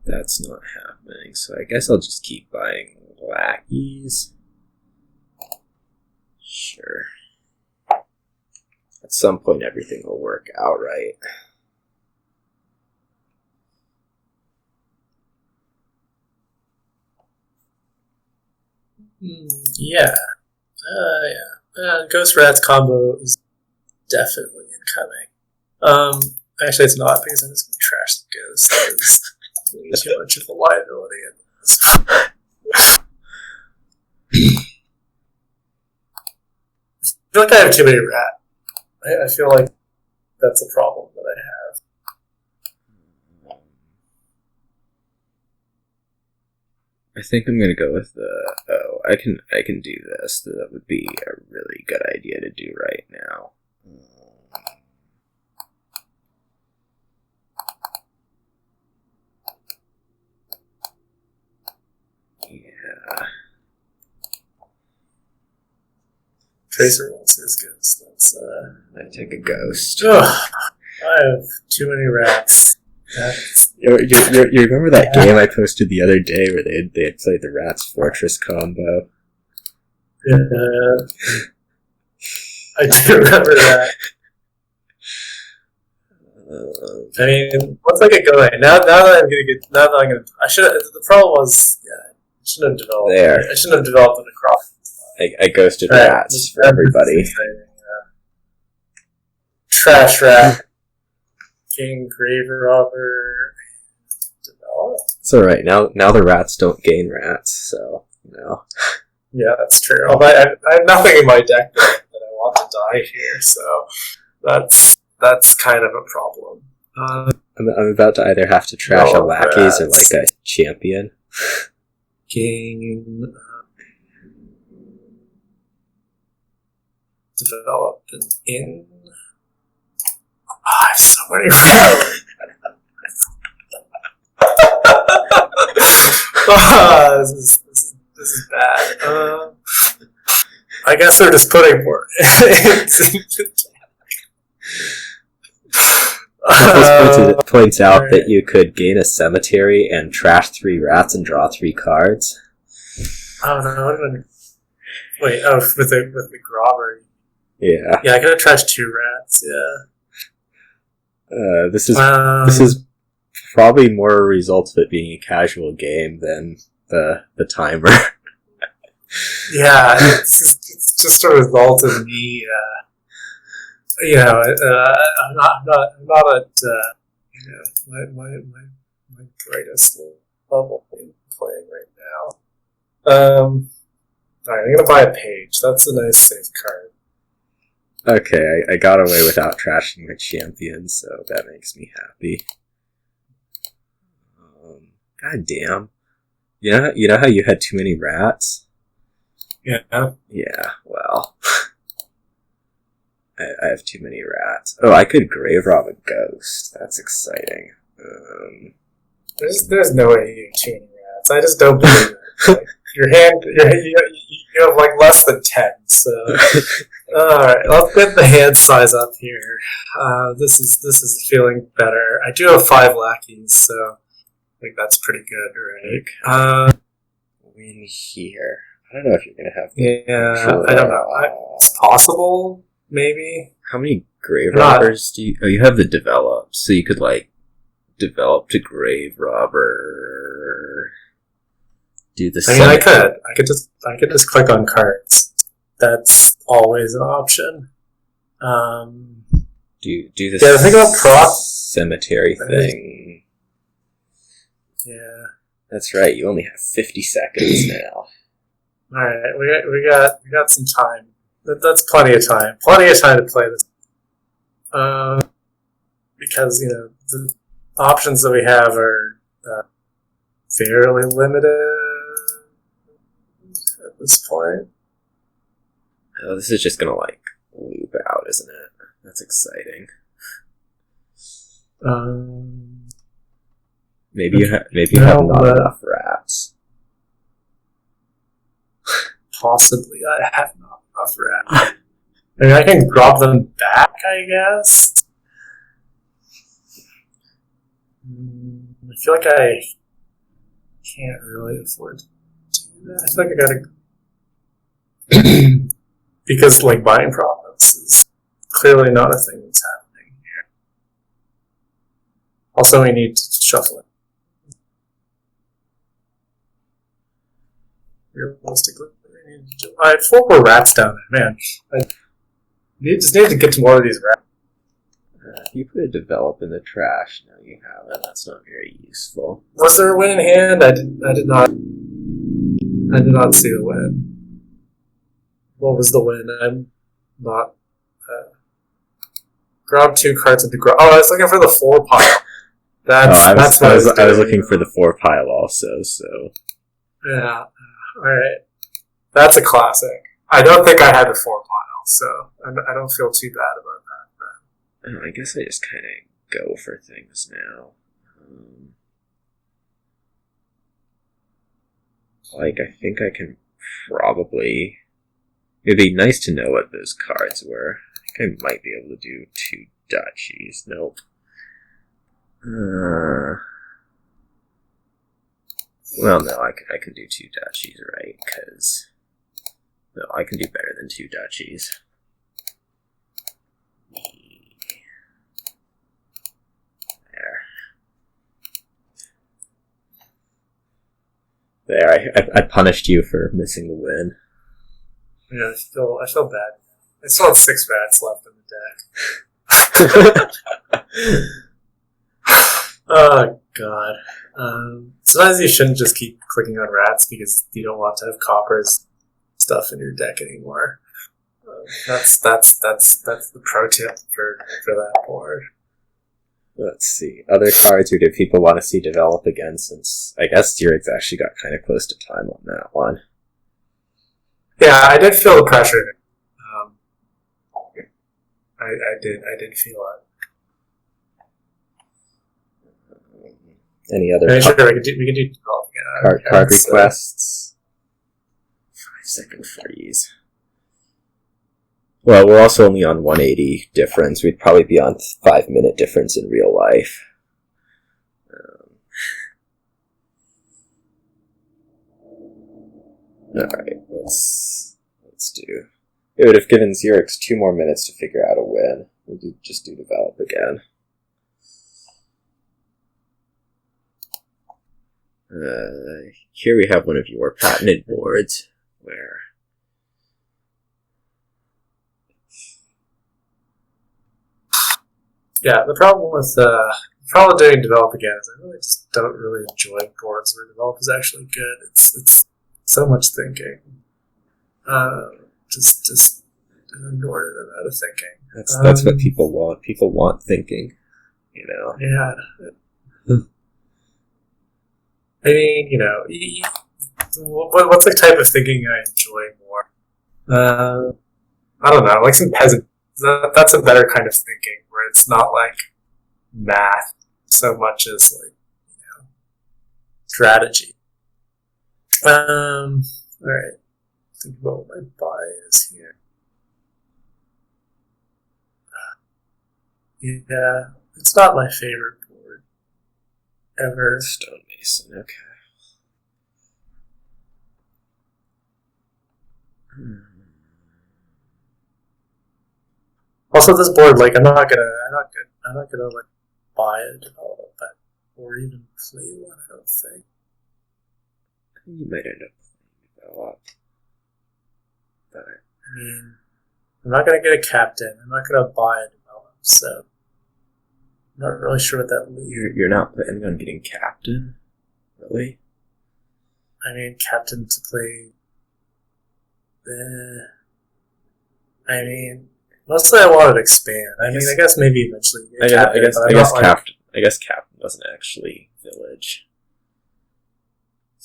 That's not happening, so I guess I'll just keep buying lackeys. Sure. At some point everything will work out right. Yeah. Ghost Rats combo is definitely incoming. Actually it's not, because I'm just going to trash the ghost. There's too much of a liability in this. I feel like I have too many rats. I feel like that's a problem that I have. I think I'm gonna go with I can do this. That would be a really good idea to do right now. Yeah. Tracer rolls is good. So that's, I take a ghost. I have too many rats. You remember that game I posted the other day where they had played the Rats Fortress combo? I do remember that. I mean, once I get going, now that I should. The problem was, I shouldn't have developed. There. I shouldn't have developed an across. I ghosted rats for everybody. Trash rat, king, grave robber, develop. It's alright, now the rats don't gain rats, so, Yeah, that's true. I have nothing in my deck that I want to die here, so that's kind of a problem. I'm about to either have to trash a lackeys or like a champion. King, develop an inn. I have so many rats. This is bad. I guess they're just putting more. Points out that you could gain a cemetery and trash 3 rats and draw 3 cards. Oh no! Wait, with the grobber. Yeah. Yeah, I could have trashed 2 rats. Yeah. This is probably more a result of it being a casual game than the timer. Yeah, it's just a result of me. I'm not at my brightest level in playing right now. Alright, I'm gonna buy a page. That's a nice safe card. Okay, I got away without trashing my champion, so that makes me happy. God damn. You know how you had too many rats? Yeah. Yeah, well. I have too many rats. Oh, I could grave rob a ghost. That's exciting. There's no way you have too many rats. I just don't believe it. Like, you have like less than 10, so... Alright, let's get the hand size up here. This is feeling better. I do have 5 lackeys, so I think that's pretty good, right? Win here. I don't know if you're gonna have... Yeah, I don't know. It's possible, maybe. How many grave robbers do you... Oh, you have the develop, so you could, like, develop to grave robber... Do the I mean, I could just click on cards. That's always an option. Do the yeah, think about prop cemetery thing. Yeah, that's right. You only have 50 seconds now. All right, we got some time. That's plenty of time. Plenty of time to play this. Because the options that we have are fairly limited at this point. Oh, this is just gonna, like, loop out, isn't it? That's exciting. Maybe you have not enough rats. Possibly, I have not enough rats. I mean, I can drop them back, I guess. I feel like I can't really afford to do that. I feel like I gotta... Because, like, buying profits is clearly not a thing that's happening here. Also, we need to shuffle it. Realistically, I have 4 more rats down there, man. I just need to get to more of these rats. You put a develop in the trash. No, you haven't. That's not very useful. Was there a win in hand? I did not see the win. What was the win? I'm not... grab 2 cards into grab... Oh, I was looking for the 4 pile. I was looking for the 4 pile also, so... Yeah. Alright. That's a classic. I don't think I had the 4 pile, so I don't feel too bad about that. I guess I just kind of go for things now. Like, I think I can probably... It'd be nice to know what those cards were. I think I might be able to do 2 duchies. Nope. Well, no, I can do 2 duchies, right? Because... No, I can do better than 2 duchies. There, I punished you for missing the win. Yeah, I feel bad. I still have 6 rats left in the deck. Oh, God. Sometimes you shouldn't just keep clicking on rats because you don't want to have coppers stuff in your deck anymore. That's the pro tip for that board. Let's see. Other cards, or do people want to see develop again, since I guess xyrix actually got kind of close to time on that one. Yeah, I did feel the pressure. I did feel it. Any other we can do develop again. Card requests? 5-second freeze. Well, we're also only on 180 difference. We'd probably be on 5-minute difference in real life. Alright, let's do... It would have given xyrix 2 more minutes to figure out a win. We'll just do develop again. Here we have one of your patented boards, where... Yeah, the problem with doing develop again is I really just don't really enjoy boards where develop is actually good. It's so much thinking. Just and ignored it out of thinking. That's what people want. People want thinking, Yeah. I mean, what's the type of thinking I enjoy more? I don't know, like some peasant. That's a better kind of thinking, where it's not like math so much as like, strategy. Alright. Think about what my buy is here. Yeah, it's not my favorite board ever. Stonemason, okay. Also, this board, like, I'm not gonna like buy a development or even play one. I don't think. You might end up playing develop, but I mean, I'm not gonna get a captain. I'm not gonna buy a develop, so I'm not really sure what that means. You're not planning on getting captain, really? I mean, captain to play. I mean, mostly I wanted to expand. I guess maybe eventually. I guess captain doesn't actually village.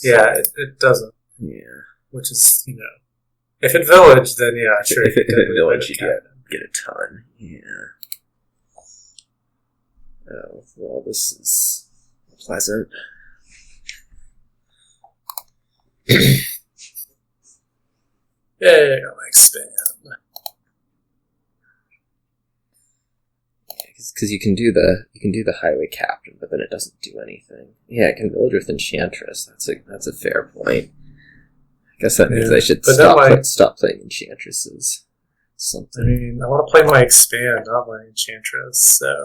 Yeah, it doesn't. Yeah. Which is, if it village, then yeah, sure. If it village, you get a ton. Yeah. Oh, well, this is pleasant. Yeah, I'll expand. Because you can do the highway captain, but then it doesn't do anything. Yeah, it can village with enchantress. That's a fair point. I guess that means I should stop playing enchantresses. Something. I mean, I want to play my expand, not my enchantress. So.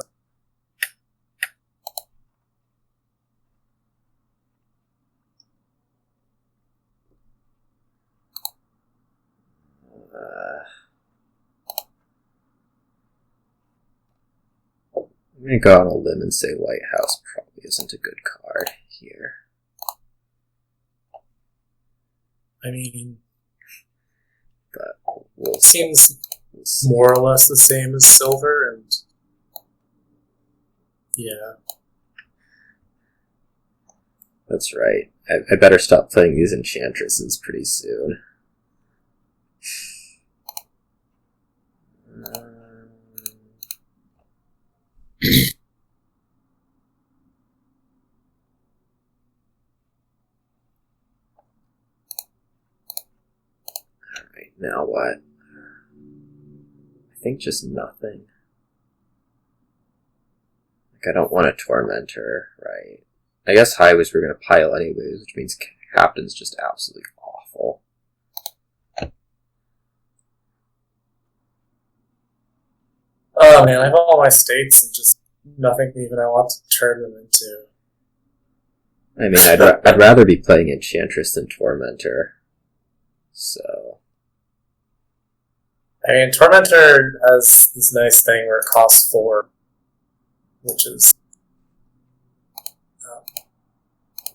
I'm going to go on a limb and say Lighthouse probably isn't a good card here. I mean, but seems more or less the same as silver, and yeah. That's right. I better stop playing these enchantresses pretty soon. Alright, now what? I think just nothing. Like, I don't want a tormentor, right? I guess highways we're going to pile anyways, which means captain's just absolutely awful. Oh man, I have all my states and just nothing even I want to turn them into. I mean, I'd rather be playing Enchantress than Tormentor. So. I mean, Tormentor has this nice thing where it costs 4, which is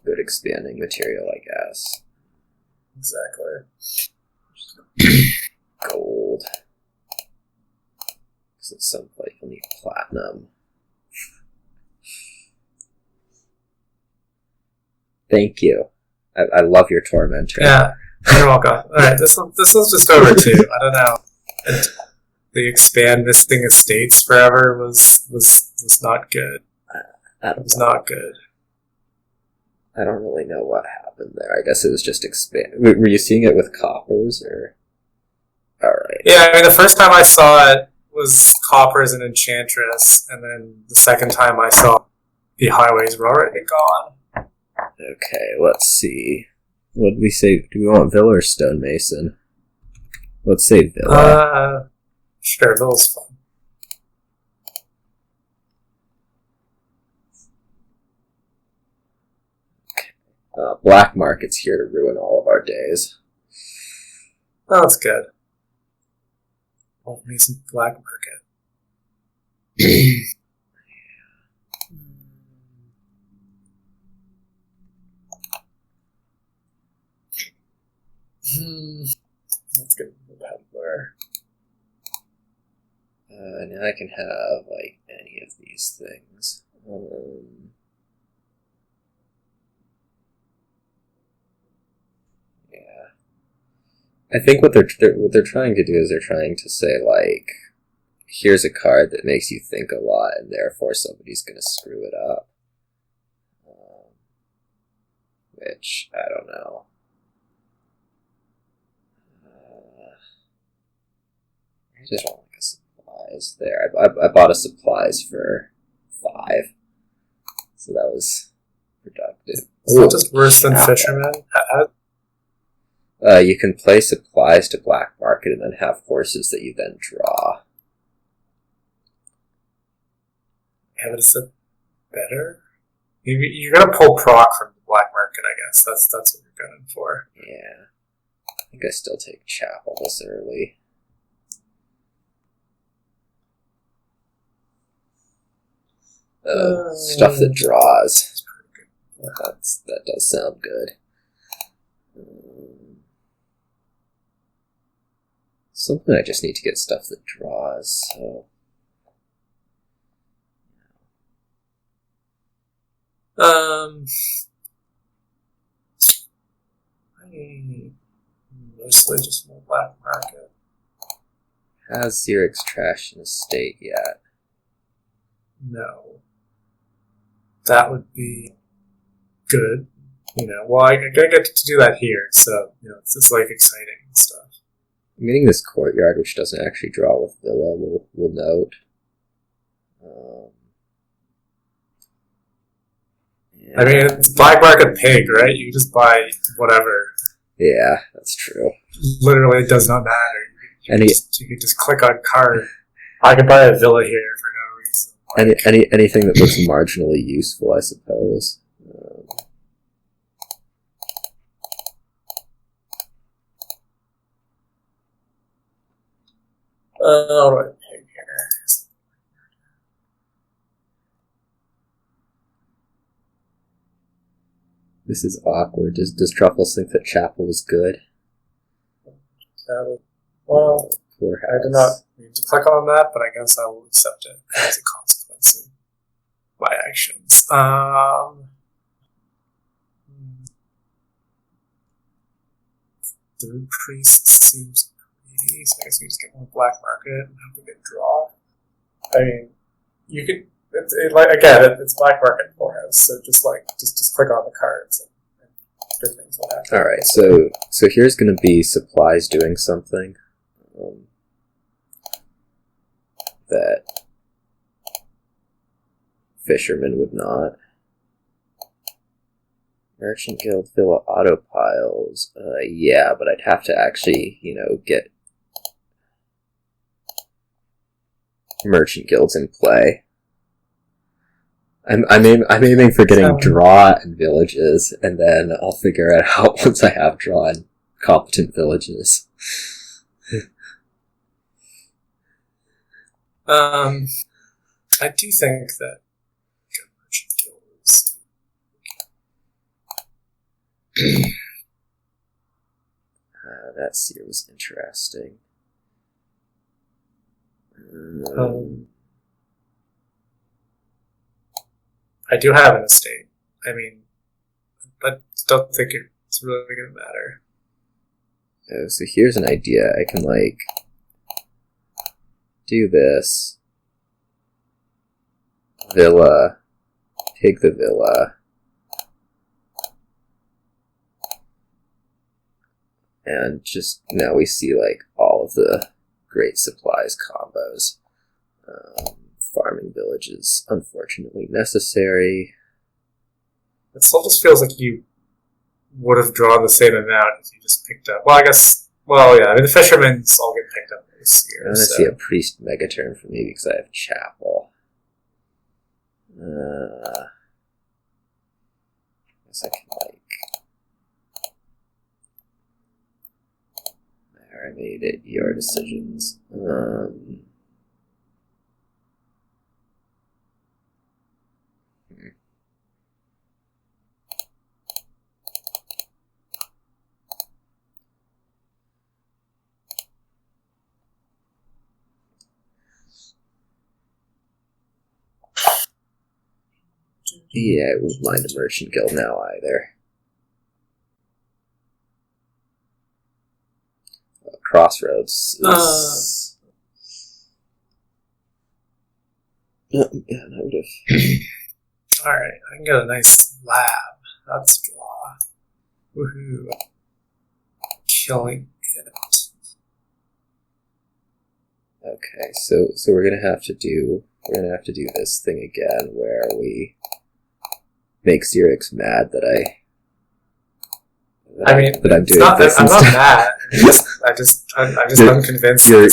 good expanding material, I guess. Exactly. Gold. Because at some point you'll need platinum. Thank you. I love your Tormentor. Yeah, you're welcome. Alright, this one's just over 2. I don't know. And the expand missing estates forever was not good. It was not good. I don't really know what happened there. I guess it was just expand. Were you seeing it with coppers or? All right. Yeah, I mean the first time I saw it was coppers and enchantress, and then the second time I saw the highways were already gone. Okay, let's see. What did we say? Do we want Villa or Stonemason? Let's say Villa. Sure, Villa's fun. Black market's here to ruin all of our days. Oh, that's good. I'll need some black market. Let's get the peddler. Now I can have, like, any of these things. Yeah. I think what they're trying to do is they're trying to say, like, here's a card that makes you think a lot, and therefore somebody's gonna screw it up. Which, I don't know. I just want like a supplies there. I bought a supplies for 5. So that was productive. Is that just worse than fishermen? You can play supplies to black market and then have horses that you then draw. Yeah, but is it better? You're gonna pull proc from the black market, I guess. That's what you're going for. Yeah. I think I still take Chapel this early. Stuff that draws. That does sound good. Something I just need to get stuff that draws, so... Mostly just no black market. Has xyrix trash in a state yet? No. That would be good. Well, I gotta get to do that here, so, it's like exciting and stuff. I'm getting this courtyard, which doesn't actually draw with Villa, we'll note. Yeah. I mean, it's black market pig, right? You just buy whatever. Yeah, that's true. Literally, it does not matter. You can just click on card. I can buy a villa here for no reason. Anything that looks marginally useful, I suppose. How do I pig here? This is awkward. Does Truffles think that Chapel was good? Well, poor house. I did not mean to click on that, but I guess I will accept it as a consequence of my actions. The priest seems greedy, so I guess we just get more black market and have a good draw. I mean, you could. It's black market full house, so just click on the cards and good things will happen. All right, so here's going to be supplies doing something that fishermen would not. Merchant Guild Villa autopiles. Yeah, but I'd have to actually, get Merchant Guilds in play. I'm aiming for getting draw and villages, and then I'll figure it out once I have draw and competent villages. I do think that Merchant Guilds. That seer was interesting. I do have an estate. I mean, I don't think it's really going to matter. Oh, so here's an idea. I can, do this. Villa. Take the villa. And just, now we see, all of the great supplies combos. Farming villages, unfortunately necessary. It still just feels like you would have drawn the same amount if you just picked up. Well, I guess. Well, yeah. I mean, the fishermen's all get picked up this year. I'm gonna see a priest megaturn for me because I have Chapel. I guess I can There, I made it. Your decisions. Yeah, I won't mind a merchant guild now either. Crossroads is... yeah, I would have... Alright, I can get a nice lab. That's draw. Woohoo. Killing it. Okay, so we're gonna have to do this thing again where we make xyrix mad that I'm doing this. I'm not mad. I'm just unconvinced. You're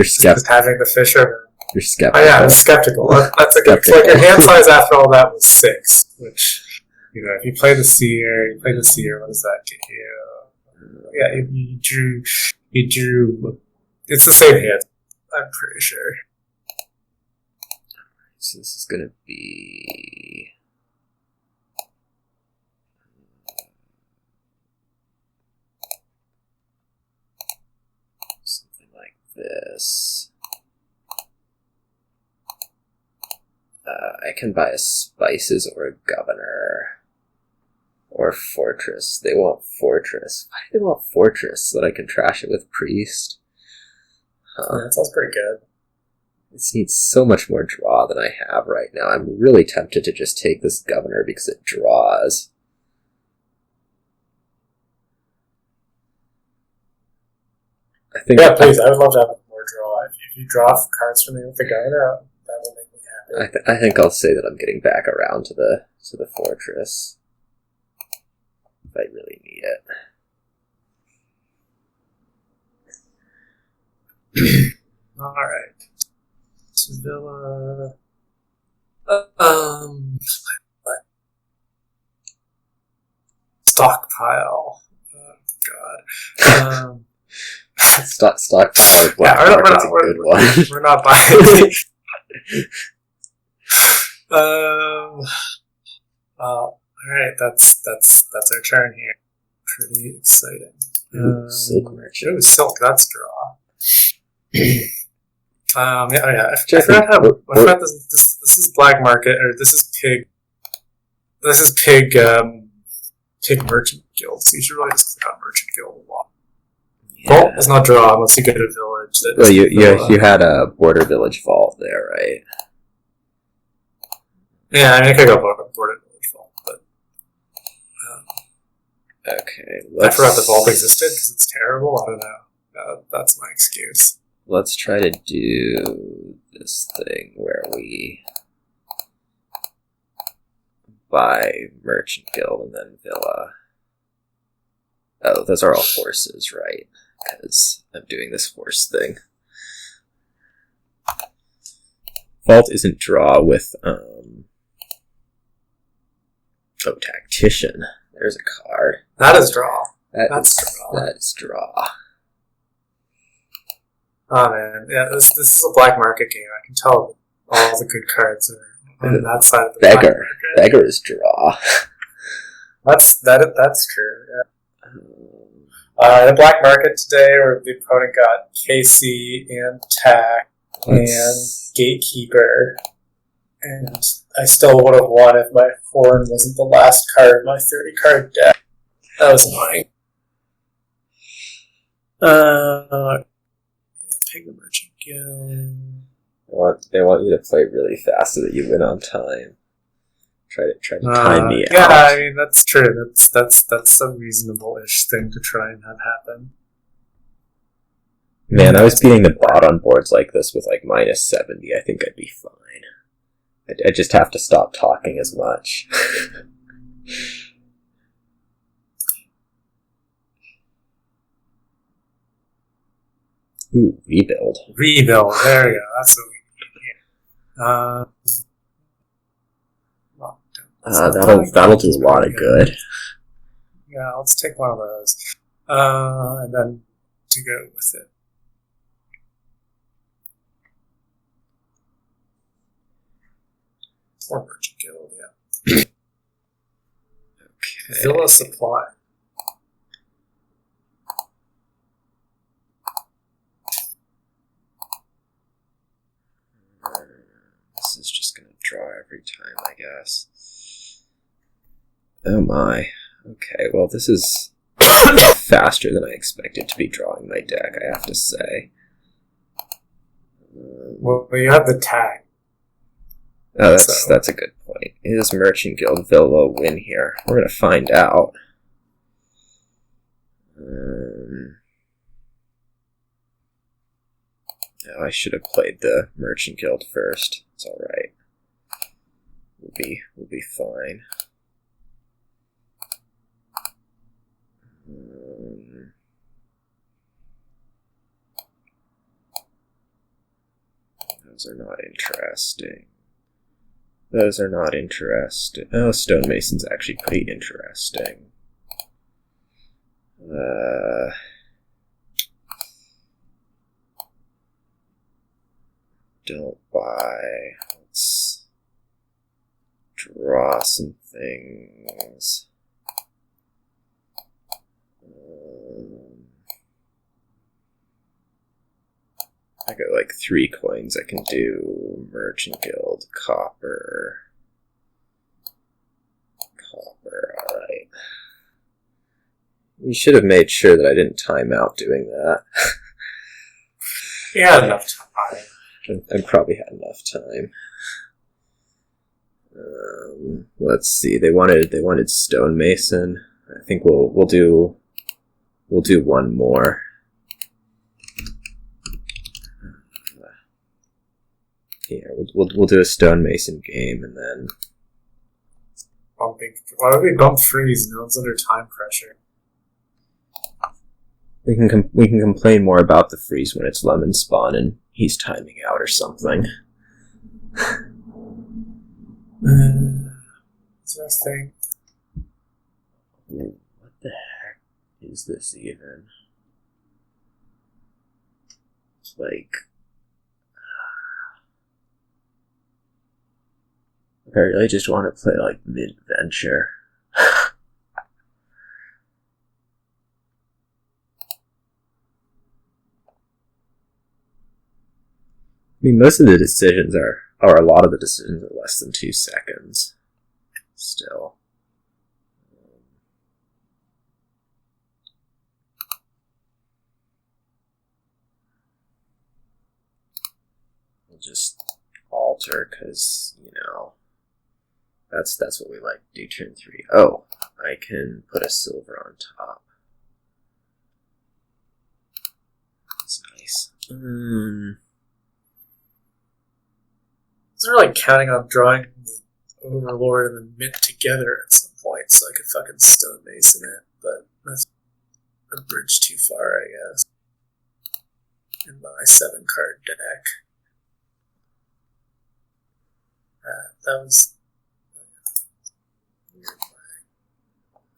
skeptical. Having the fisherman. You're skeptical. Oh yeah, I'm skeptical. That's a good. Like your hand size after all that was 6, which if you play the seer, what does that get you? Yeah, you drew. It's the same hand. I'm pretty sure. So this is gonna be something like this. I can buy a spices or a governor or fortress. They want fortress. Why do they want fortress? So that I can trash it with priest? Yeah, that sounds pretty good. This needs so much more draw than I have right now. I'm really tempted to just take this governor because it draws. I think. Yeah, please. I would love to have more draw. If you draw cards for me with the governor, that will make me happy. I think I'll say that I'm getting back around to the fortress if I really need it. Alright. Sevilla. Stockpile. Oh, God. Stockpile black market's a good one. We're not buying it. Alright, that's our turn here. Pretty exciting. Silk merchant. Ooh, silk, that's draw. I forgot this is black market, or this is pig. This is pig merchant guild. So you should really just click on merchant guild a lot. Yeah. Vault does not draw unless you get a village. Well, you had a border village vault there, right? Yeah, I could go border village vault, but okay. I forgot the vault existed because it's terrible. I don't know. That's my excuse. Let's try to do this thing where we buy Merchant Guild and then Villa. Oh, those are all horses, right? Because I'm doing this horse thing. Vault isn't draw with, Tactician. There's a card. That is draw. That's draw. That is draw. Oh man, yeah, this is a black market game. I can tell all the good cards are on that side of the Beggar. Beggar is draw. That's true. Yeah. The black market today, where the opponent got KC and Tack and Gatekeeper, and I still would have won if my Horn wasn't the last card of my 30 card deck. That was annoying. Take the Merchant Guild. They want you to play really fast so that you win on time. Try to time me out. Yeah, I mean that's true. That's a reasonable-ish thing to try and have happen. Man, I was beating the bot on boards like this with like -70. I think I'd be fine. I just have to stop talking as much. Ooh, rebuild. Rebuild, there we go. That's what we need here. That'll do a lot of good. Yeah, let's take one of those. And then to go with it. Or Merchant Guild, yeah. Okay. Villa Supply. This is just going to draw every time, I guess. Oh my. Okay, well, this is faster than I expected to be drawing my deck, I have to say. Well, you have the tag. Oh, that's a good point. Is Merchant Guild Villa win here? We're going to find out. Oh, I should have played the Merchant Guild first. It's alright. We'll be fine. Those are not interesting. Those are not interesting. Oh, Stonemason's actually pretty interesting. Don't buy. Let's draw some things. I got like 3 coins I can do. Merchant Guild, copper. Alright. You should have made sure that I didn't time out doing that. You had enough time. I probably had enough time. Let's see. They wanted Stonemason. I think we'll do one more. Yeah, we'll do a Stonemason game and then bumping. Why would we bump freeze? No one's under time pressure. we can complain more about the freeze when it's lemon spawn and he's timing out or something. Interesting. What the heck is this even? It's like I really just want to play like mid-venture. I mean, most of the decisions or a lot of the decisions are less than 2 seconds. Still. We'll just alter, because, you know, that's what we like to do turn 3. Oh, I can put a silver on top. That's nice. I was really counting on drawing the Overlord and the Mint together at some point so I could fucking Stonemason it, but that's a bridge too far, I guess. In my 7-card deck. That was...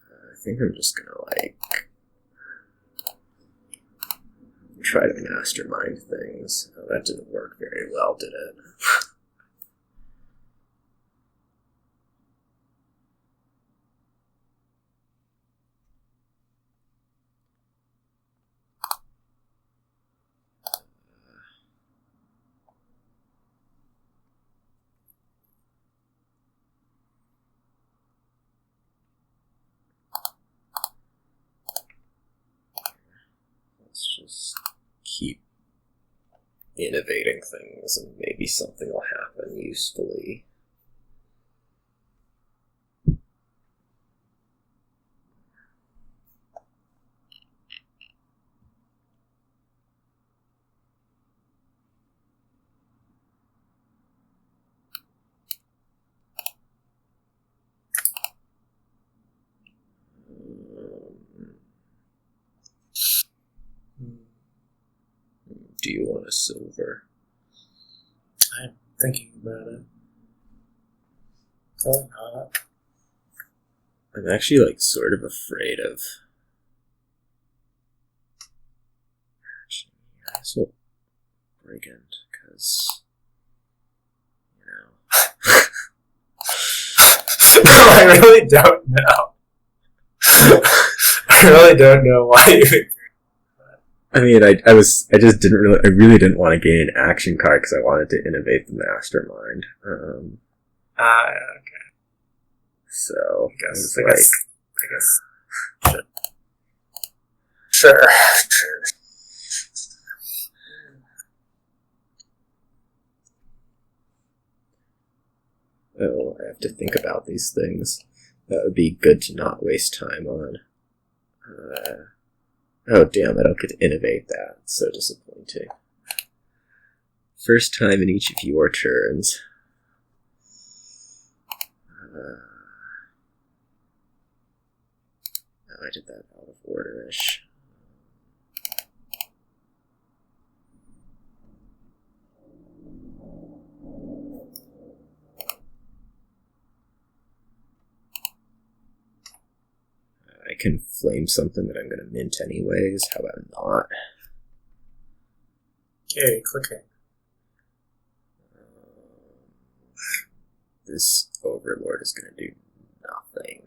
I think I'm just gonna, like, try to mastermind things. Oh, that didn't work very well, did it? Let's just keep innovating things and maybe something will happen usefully. Do you want a silver? I'm thinking about it. Probably not. I'm actually, like, sort of afraid of... Actually, I guess we'll Brigand, because... You know... No, I really don't know. I really don't know why you... I mean, I really didn't want to gain an action card because I wanted to innovate the mastermind. Okay. So I guess. Sure. Oh, I have to think about these things. That would be good to not waste time on. Oh, damn, I don't get to innovate that. It's so disappointing. First time in each of your turns. I did that out of order-ish. I can flame something that I'm going to mint anyways. How about not? Okay, clicking. This Overlord is going to do nothing.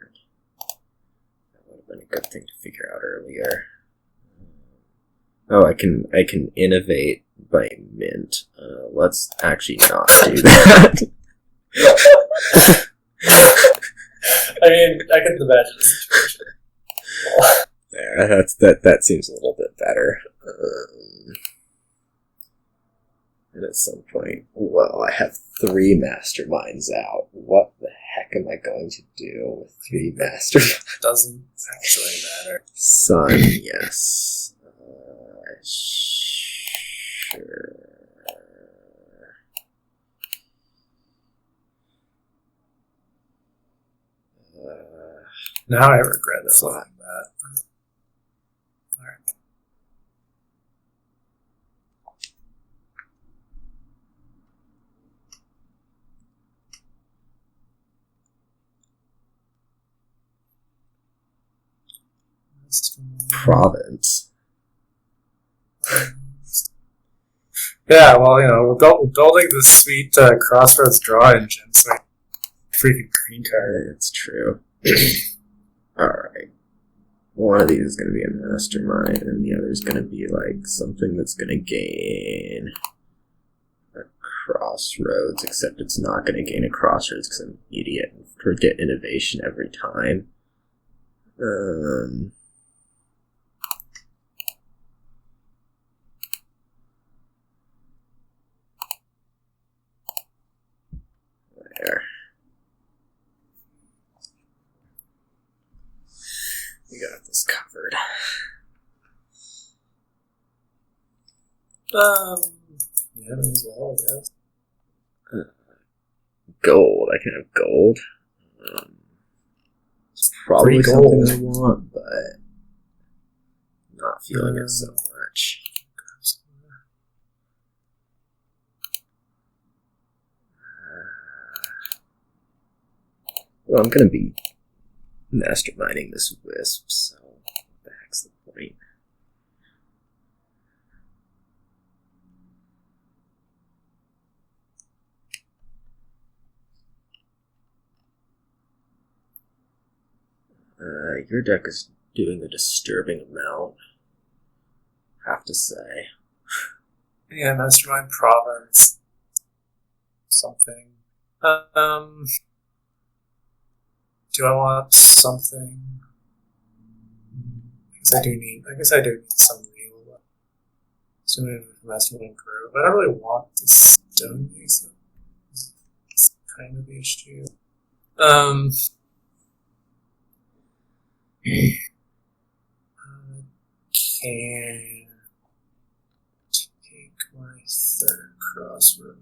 That would have been a good thing to figure out earlier. Oh, I can innovate by mint. Let's actually not do that. I mean, I can imagine the situation. There, that seems a little bit better. And at some point, well, I have 3 masterminds out. What the heck am I going to do with 3 masterminds? Doesn't actually matter. Sun, yes. Sure. Now I regret flying that. Alright. Province. Yeah, well, we're building this sweet Crossroads draw engine, so freaking green card. It's true. Alright. One of these is going to be a mastermind, and the other is going to be like something that's going to gain a crossroads, except it's not going to gain a crossroads because I'm an idiot and forget innovation every time. There. We got this covered. Yeah, as well, yes. Gold. I can have gold. It's probably Free gold. something I want, but not feeling it so much. Well, I'm going to be masterminding this wisp, so what the heck's the point? Your deck is doing a disturbing amount, I have to say. Yeah, Mastermind Province. Something. Do I want something? I guess I do need some real. Assuming Mastermind Grow, but I don't really want the Stonemason. It's kind of the issue. I can take my 3rd crossroad.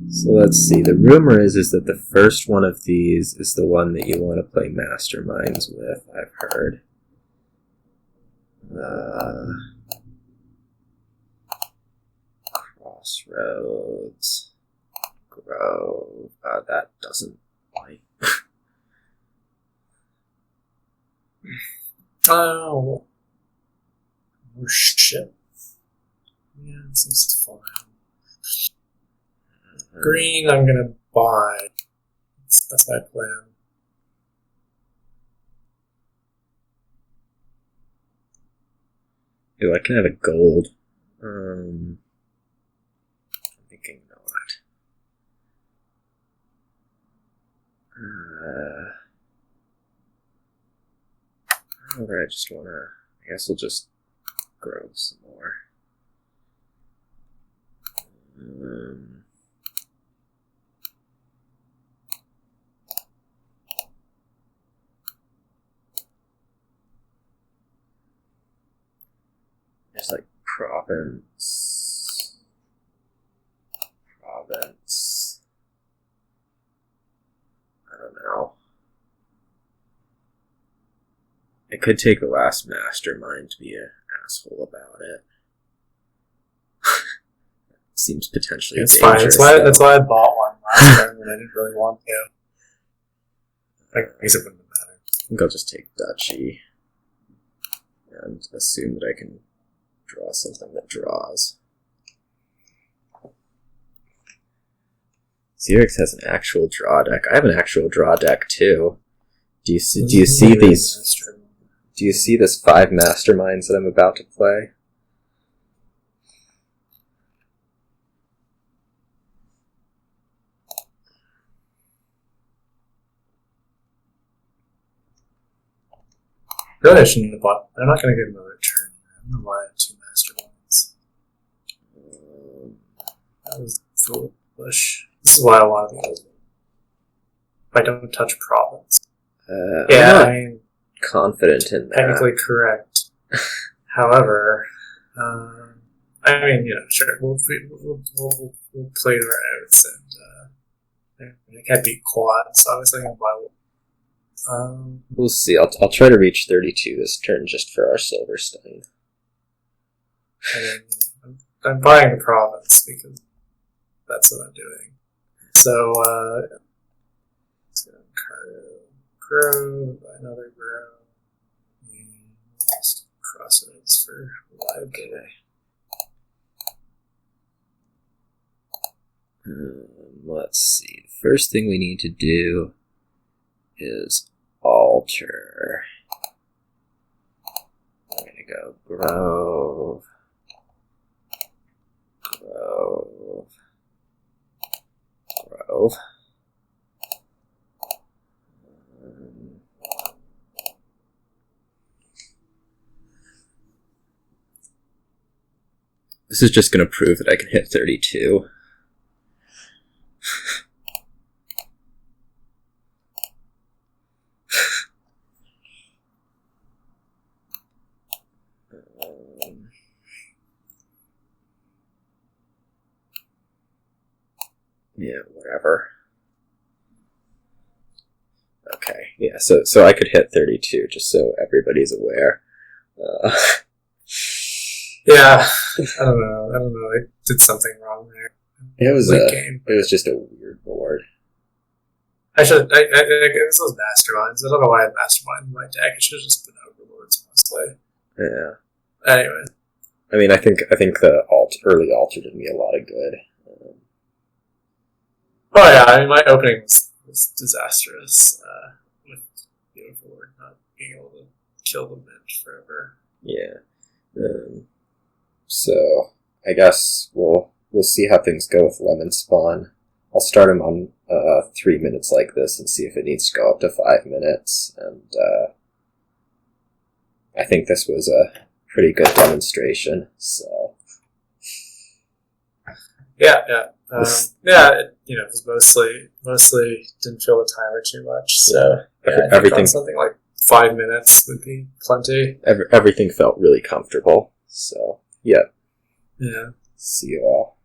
So let's see. The rumor is that the first one of these is the one that you want to play masterminds with, I've heard. Crossroads. Grove. That doesn't like. Oh shit. Yeah, it seems fine. Green, I'm gonna buy. That's my plan. Ooh, I can have a gold. I'm thinking not. However, I just want to... I guess we'll just grow some more. There's like province. I don't know. It could take the last mastermind to be an asshole about it. Seems potentially dangerous. That's why I bought one last time when I didn't really want to. I guess it wouldn't matter. I think I'll just take Duchy and assume that I can draw something that draws. Xyrix has an actual draw deck. I have an actual draw deck too. Do you see these? Do you see this 5 masterminds that I'm about to play? Really, I shouldn't have bought. I'm not going to get another turn. I don't know why I have 2 masterminds. That was foolish. This is why I want to be open. If I don't touch province. Yeah, I'm confident in that. Technically correct. However, I mean, sure, we'll play our outs, and I can't beat quad, so obviously I'm going to buy one. We'll see. I'll try to reach 32 this turn just for our Silverstein. I'm buying the province because that's what I'm doing. So, let's go grow, another grow, and just crossroads for live day. Let's see. The first thing we need to do is alter. I'm going to go Grove. This is just going to prove that I can hit 32. Yeah, whatever. Okay, yeah, so I could hit 32, just so everybody's aware. Yeah, I don't know. I did something wrong there. It was just a weird board. I should. I guess those masterminds. I don't know why I had mastermind in my deck. It should have just been overlords mostly. Yeah. Anyway. I mean, I think the early altar did me a lot of good. Oh yeah, I mean, my opening was disastrous with the overlord not being able to kill the mint forever. Yeah. So I guess we'll see how things go with Lemon Spawn. I'll start him on 3 minutes like this and see if it needs to go up to 5 minutes. And I think this was a pretty good demonstration. So yeah. It was mostly didn't feel the timer too much. So everything something like 5 minutes would be plenty. Everything felt really comfortable. So yeah. Yeah. See you all.